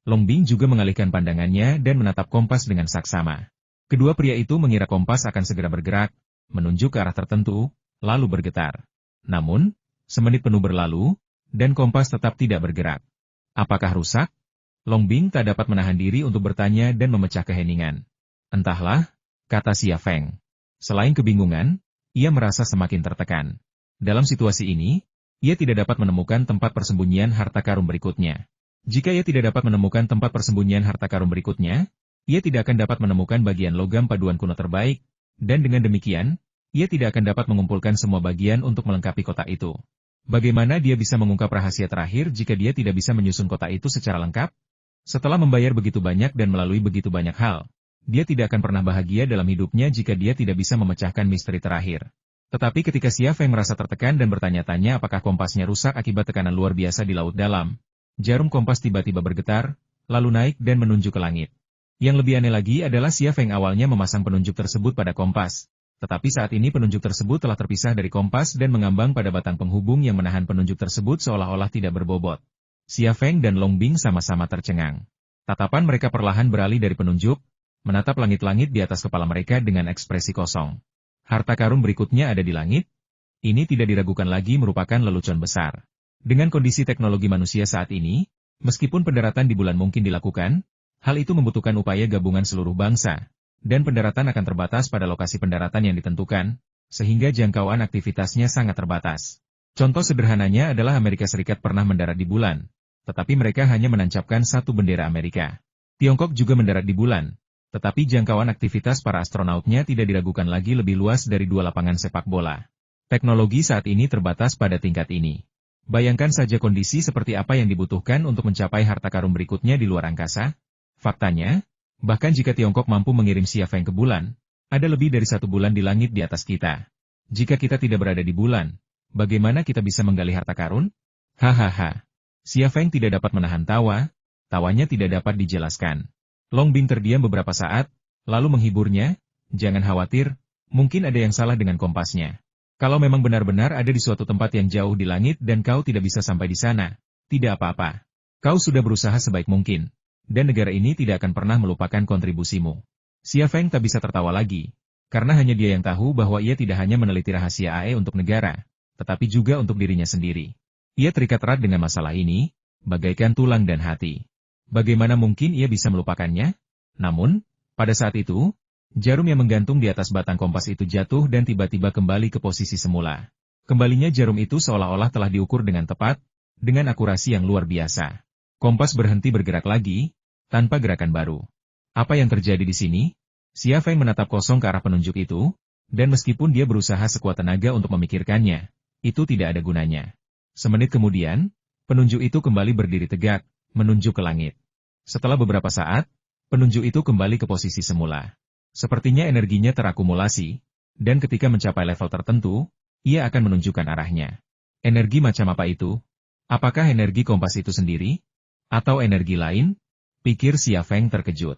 Long Bing juga mengalihkan pandangannya dan menatap kompas dengan saksama. Kedua pria itu mengira kompas akan segera bergerak, menunjuk ke arah tertentu, lalu bergetar. Namun, semenit penuh berlalu, dan kompas tetap tidak bergerak. Apakah rusak? Long Bing tak dapat menahan diri untuk bertanya dan memecah keheningan. Entahlah, kata Xia Feng. Selain kebingungan, ia merasa semakin tertekan. Dalam situasi ini, ia tidak dapat menemukan tempat persembunyian harta karun berikutnya. Jika ia tidak dapat menemukan tempat persembunyian harta karun berikutnya, ia tidak akan dapat menemukan bagian logam paduan kuno terbaik, dan dengan demikian, ia tidak akan dapat mengumpulkan semua bagian untuk melengkapi kotak itu. Bagaimana dia bisa mengungkap rahasia terakhir jika dia tidak bisa menyusun kotak itu secara lengkap? Setelah membayar begitu banyak dan melalui begitu banyak hal, dia tidak akan pernah bahagia dalam hidupnya jika dia tidak bisa memecahkan misteri terakhir. Tetapi ketika Xia Feng merasa tertekan dan bertanya-tanya apakah kompasnya rusak akibat tekanan luar biasa di laut dalam, jarum kompas tiba-tiba bergetar, lalu naik dan menunjuk ke langit. Yang lebih aneh lagi adalah Xia Feng awalnya memasang penunjuk tersebut pada kompas, tetapi saat ini penunjuk tersebut telah terpisah dari kompas dan mengambang pada batang penghubung yang menahan penunjuk tersebut seolah-olah tidak berbobot. Xia Feng dan Long Bing sama-sama tercengang. Tatapan mereka perlahan beralih dari penunjuk, menatap langit-langit di atas kepala mereka dengan ekspresi kosong. Harta karun berikutnya ada di langit? Ini tidak diragukan lagi merupakan lelucon besar. Dengan kondisi teknologi manusia saat ini, meskipun pendaratan di bulan mungkin dilakukan, hal itu membutuhkan upaya gabungan seluruh bangsa, dan pendaratan akan terbatas pada lokasi pendaratan yang ditentukan, sehingga jangkauan aktivitasnya sangat terbatas. Contoh sederhananya adalah Amerika Serikat pernah mendarat di bulan, tetapi mereka hanya menancapkan satu bendera Amerika. Tiongkok juga mendarat di bulan, tetapi jangkauan aktivitas para astronautnya tidak diragukan lagi lebih luas dari 2 lapangan sepak bola. Teknologi saat ini terbatas pada tingkat ini. Bayangkan saja kondisi seperti apa yang dibutuhkan untuk mencapai harta karun berikutnya di luar angkasa. Faktanya, bahkan jika Tiongkok mampu mengirim Xia Feng ke bulan, ada lebih dari 1 bulan di langit di atas kita. Jika kita tidak berada di bulan, bagaimana kita bisa menggali harta karun? Hahaha. Xia Feng tidak dapat menahan tawa, tawanya tidak dapat dijelaskan. Long Bing terdiam beberapa saat, lalu menghiburnya, jangan khawatir, mungkin ada yang salah dengan kompasnya. Kalau memang benar-benar ada di suatu tempat yang jauh di langit dan kau tidak bisa sampai di sana, tidak apa-apa. Kau sudah berusaha sebaik mungkin, dan negara ini tidak akan pernah melupakan kontribusimu. Xia Feng tak bisa tertawa lagi, karena hanya dia yang tahu bahwa ia tidak hanya meneliti rahasia AE untuk negara, tetapi juga untuk dirinya sendiri. Ia terikat erat dengan masalah ini, bagaikan tulang dan hati. Bagaimana mungkin ia bisa melupakannya? Namun, pada saat itu, jarum yang menggantung di atas batang kompas itu jatuh dan tiba-tiba kembali ke posisi semula. Kembalinya jarum itu seolah-olah telah diukur dengan tepat, dengan akurasi yang luar biasa. Kompas berhenti bergerak lagi, tanpa gerakan baru. Apa yang terjadi di sini? Xia Feng menatap kosong ke arah penunjuk itu, dan meskipun dia berusaha sekuat tenaga untuk memikirkannya, itu tidak ada gunanya. Semenit kemudian, penunjuk itu kembali berdiri tegak, menunjuk ke langit. Setelah beberapa saat, penunjuk itu kembali ke posisi semula. Sepertinya energinya terakumulasi, dan ketika mencapai level tertentu, ia akan menunjukkan arahnya. Energi macam apa itu? Apakah energi kompas itu sendiri? Atau energi lain? Pikir Xia Feng terkejut.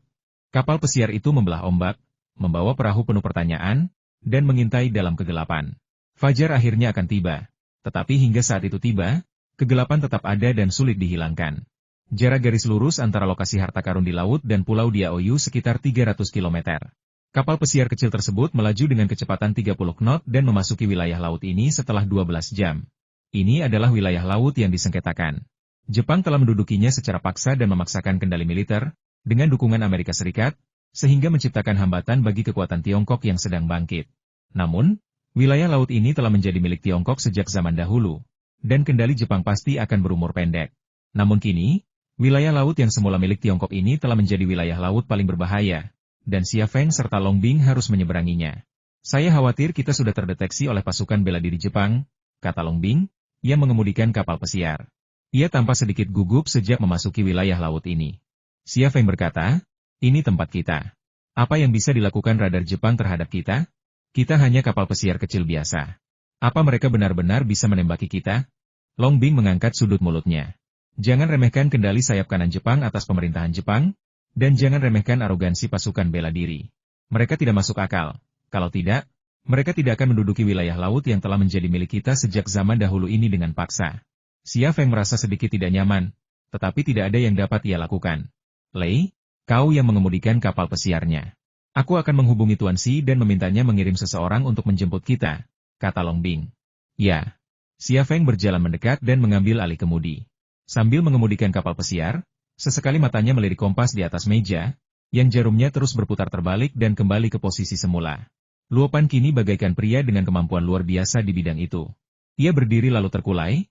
Kapal pesiar itu membelah ombak, membawa perahu penuh pertanyaan, dan mengintai dalam kegelapan. Fajar akhirnya akan tiba. Tetapi hingga saat itu tiba, kegelapan tetap ada dan sulit dihilangkan. Jarak garis lurus antara lokasi harta karun di laut dan pulau Diaoyu sekitar 300 km. Kapal pesiar kecil tersebut melaju dengan kecepatan 30 knot dan memasuki wilayah laut ini setelah 12 jam. Ini adalah wilayah laut yang disengketakan. Jepang telah mendudukinya secara paksa dan memaksakan kendali militer, dengan dukungan Amerika Serikat, sehingga menciptakan hambatan bagi kekuatan Tiongkok yang sedang bangkit. Namun, wilayah laut ini telah menjadi milik Tiongkok sejak zaman dahulu, dan kendali Jepang pasti akan berumur pendek. Namun kini, wilayah laut yang semula milik Tiongkok ini telah menjadi wilayah laut paling berbahaya, dan Xia Feng serta Long Bing harus menyeberanginya. Saya khawatir kita sudah terdeteksi oleh pasukan bela diri Jepang, kata Long Bing, yang mengemudikan kapal pesiar. Ia tampak sedikit gugup sejak memasuki wilayah laut ini. Xia Feng berkata, ini tempat kita. Apa yang bisa dilakukan radar Jepang terhadap kita? Kita hanya kapal pesiar kecil biasa. Apa mereka benar-benar bisa menembaki kita? Long Bing mengangkat sudut mulutnya. Jangan remehkan kendali sayap kanan Jepang atas pemerintahan Jepang. Dan jangan remehkan arogansi pasukan bela diri. Mereka tidak masuk akal. Kalau tidak, mereka tidak akan menduduki wilayah laut yang telah menjadi milik kita sejak zaman dahulu ini dengan paksa. Xia Feng merasa sedikit tidak nyaman, tetapi tidak ada yang dapat ia lakukan. Lei, kau yang mengemudikan kapal pesiarnya. Aku akan menghubungi Tuan Xi dan memintanya mengirim seseorang untuk menjemput kita, kata Long Bing. Ya. Xia Feng berjalan mendekat dan mengambil alih kemudi. Sambil mengemudikan kapal pesiar, sesekali matanya melirik kompas di atas meja, yang jarumnya terus berputar terbalik dan kembali ke posisi semula. Luopan kini bagaikan pria dengan kemampuan luar biasa di bidang itu. Ia berdiri lalu terkulai,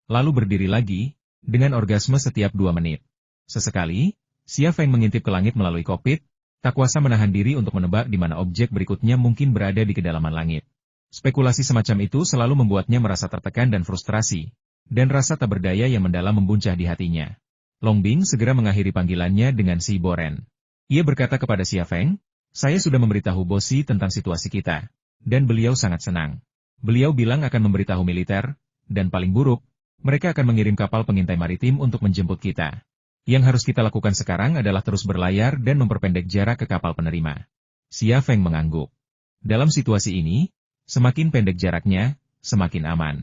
lalu berdiri lagi, dengan orgasme setiap 2 menit. Sesekali, Xia Feng mengintip ke langit melalui kokpit, tak kuasa menahan diri untuk menebak di mana objek berikutnya mungkin berada di kedalaman langit. Spekulasi semacam itu selalu membuatnya merasa tertekan dan frustrasi, dan rasa tak berdaya yang mendalam membuncah di hatinya. Long Bing segera mengakhiri panggilannya dengan Si Boren. Ia berkata kepada Xia Feng, saya sudah memberitahu Bos Si tentang situasi kita, dan beliau sangat senang. Beliau bilang akan memberitahu militer, dan paling buruk, mereka akan mengirim kapal pengintai maritim untuk menjemput kita. Yang harus kita lakukan sekarang adalah terus berlayar dan memperpendek jarak ke kapal penerima. Xia Feng mengangguk. Dalam situasi ini, semakin pendek jaraknya, semakin aman.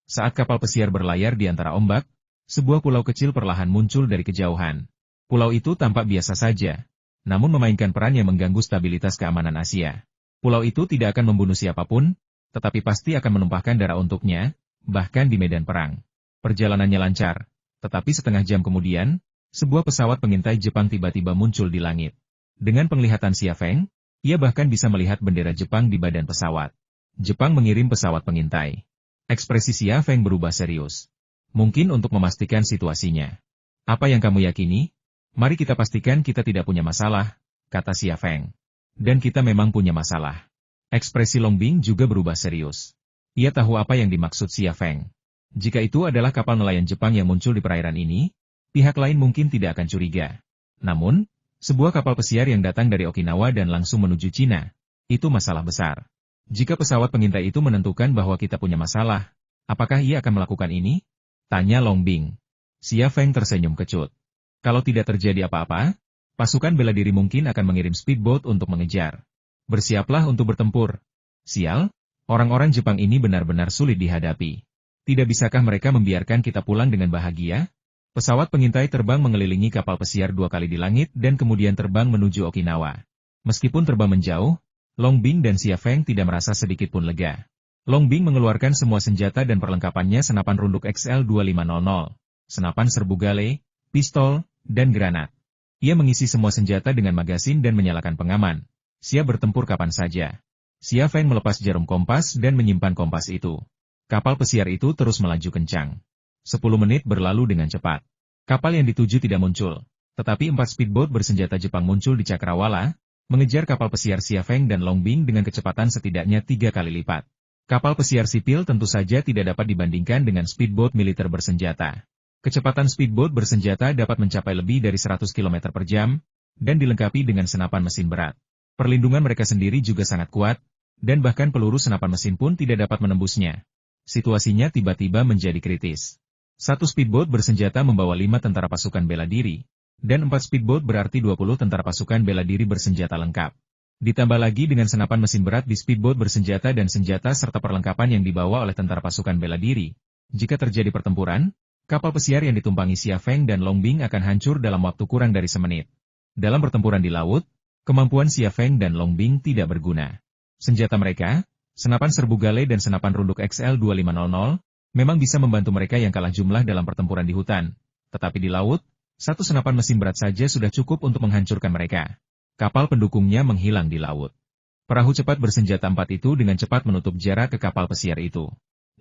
Saat kapal pesiar berlayar di antara ombak, sebuah pulau kecil perlahan muncul dari kejauhan. Pulau itu tampak biasa saja, namun memainkan peran yang mengganggu stabilitas keamanan Asia. Pulau itu tidak akan membunuh siapapun, tetapi pasti akan menumpahkan darah untuknya, bahkan di medan perang. Perjalanannya lancar, tetapi setengah jam kemudian, sebuah pesawat pengintai Jepang tiba-tiba muncul di langit. Dengan penglihatan Xia Feng, ia bahkan bisa melihat bendera Jepang di badan pesawat. Jepang mengirim pesawat pengintai. Ekspresi Xia Feng berubah serius. Mungkin untuk memastikan situasinya. Apa yang kamu yakini? Mari kita pastikan kita tidak punya masalah, kata Xia Feng. Dan kita memang punya masalah. Ekspresi Long Bing juga berubah serius. Ia tahu apa yang dimaksud Xia Feng. Jika itu adalah kapal nelayan Jepang yang muncul di perairan ini, pihak lain mungkin tidak akan curiga. Namun, sebuah kapal pesiar yang datang dari Okinawa dan langsung menuju Cina, itu masalah besar. Jika pesawat pengintai itu menentukan bahwa kita punya masalah, apakah ia akan melakukan ini? Tanya Long Bing. Xia Feng tersenyum kecut. Kalau tidak terjadi apa-apa, pasukan bela diri mungkin akan mengirim speedboat untuk mengejar. Bersiaplah untuk bertempur. Sial, orang-orang Jepang ini benar-benar sulit dihadapi. Tidak bisakah mereka membiarkan kita pulang dengan bahagia? Pesawat pengintai terbang mengelilingi kapal pesiar 2 kali di langit dan kemudian terbang menuju Okinawa. Meskipun terbang menjauh, Long Bing dan Xia Feng tidak merasa sedikit pun lega. Long Bing mengeluarkan semua senjata dan perlengkapannya senapan runduk XL-2500, senapan serbu gale, pistol, dan granat. Ia mengisi semua senjata dengan magasin dan menyalakan pengaman. Siap bertempur kapan saja. Xia Feng melepas jarum kompas dan menyimpan kompas itu. Kapal pesiar itu terus melaju kencang. 10 menit berlalu dengan cepat. Kapal yang dituju tidak muncul, tetapi 4 speedboat bersenjata Jepang muncul di cakrawala, mengejar kapal pesiar Xia Feng dan Long Bing dengan kecepatan setidaknya 3 kali lipat. Kapal pesiar sipil tentu saja tidak dapat dibandingkan dengan speedboat militer bersenjata. Kecepatan speedboat bersenjata dapat mencapai lebih dari 100 km per jam, dan dilengkapi dengan senapan mesin berat. Perlindungan mereka sendiri juga sangat kuat, dan bahkan peluru senapan mesin pun tidak dapat menembusnya. Situasinya tiba-tiba menjadi kritis. 1 speedboat bersenjata membawa 5 tentara pasukan bela diri, dan 4 speedboat berarti 20 tentara pasukan bela diri bersenjata lengkap. Ditambah lagi dengan senapan mesin berat di speedboat bersenjata dan senjata serta perlengkapan yang dibawa oleh tentara pasukan bela diri. Jika terjadi pertempuran, kapal pesiar yang ditumpangi Xia Feng dan Long Bing akan hancur dalam waktu kurang dari semenit. Dalam pertempuran di laut, kemampuan Xia Feng dan Long Bing tidak berguna. Senjata mereka, senapan serbu gale dan senapan runduk XL-2500, memang bisa membantu mereka yang kalah jumlah dalam pertempuran di hutan. Tetapi di laut, 1 senapan mesin berat saja sudah cukup untuk menghancurkan mereka. Kapal pendukungnya menghilang di laut. Perahu cepat bersenjata 4 itu dengan cepat menutup jarak ke kapal pesiar itu.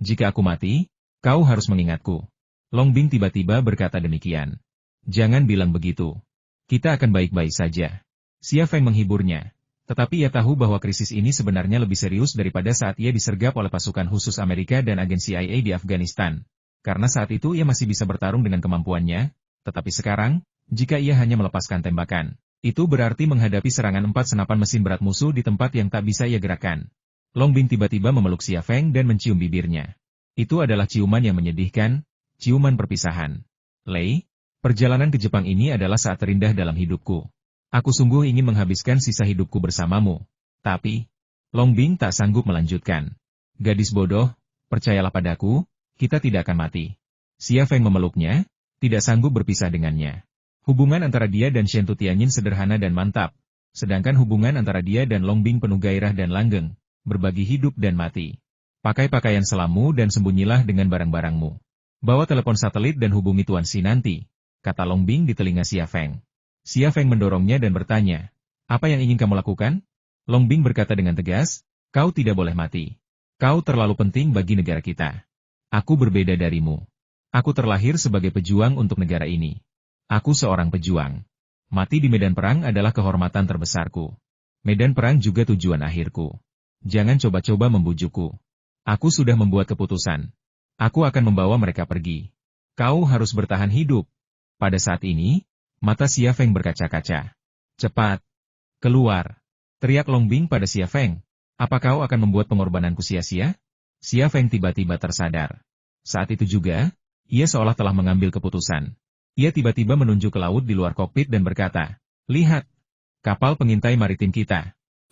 Jika aku mati, kau harus mengingatku. Long Bing tiba-tiba berkata demikian. Jangan bilang begitu. Kita akan baik-baik saja. Xia Feng menghiburnya. Tetapi ia tahu bahwa krisis ini sebenarnya lebih serius daripada saat ia disergap oleh pasukan khusus Amerika dan agen CIA di Afghanistan. Karena saat itu ia masih bisa bertarung dengan kemampuannya, tetapi sekarang, jika ia hanya melepaskan tembakan, itu berarti menghadapi serangan 4 senapan mesin berat musuh di tempat yang tak bisa ia gerakkan. Long Bing tiba-tiba memeluk Xia Feng dan mencium bibirnya. Itu adalah ciuman yang menyedihkan, ciuman perpisahan. Lei, Perjalanan ke Jepang ini adalah saat terindah dalam hidupku. Aku sungguh ingin menghabiskan sisa hidupku bersamamu. Tapi, Longbing tak sanggup melanjutkan. Gadis bodoh, percayalah padaku, kita tidak akan mati. Xia Feng memeluknya, tidak sanggup berpisah dengannya. Hubungan antara dia dan Shen Tutianyin sederhana dan mantap, sedangkan hubungan antara dia dan Longbing penuh gairah dan langgeng, berbagi hidup dan mati. Pakai pakaian selammu dan sembunyilah dengan barang-barangmu. Bawa telepon satelit dan hubungi Tuan Si nanti, kata Longbing di telinga Xia Feng. Xia Feng mendorongnya dan bertanya, apa yang ingin kamu lakukan? Longbing berkata dengan tegas, kau tidak boleh mati. Kau terlalu penting bagi negara kita. Aku berbeda darimu. Aku terlahir sebagai pejuang untuk negara ini. Aku seorang pejuang. Mati di medan perang adalah kehormatan terbesarku. Medan perang juga tujuan akhirku. Jangan coba-coba membujukku. Aku sudah membuat keputusan. Aku akan membawa mereka pergi. Kau harus bertahan hidup. Pada saat ini, mata Xia Feng berkaca-kaca. Cepat. Keluar. Teriak Longbing pada Xia Feng. Apa kau akan membuat pengorbananku sia-sia? Xia Feng tiba-tiba tersadar. Saat itu juga, ia seolah telah mengambil keputusan. Ia tiba-tiba menunjuk ke laut di luar kokpit dan berkata, lihat, kapal pengintai maritim kita.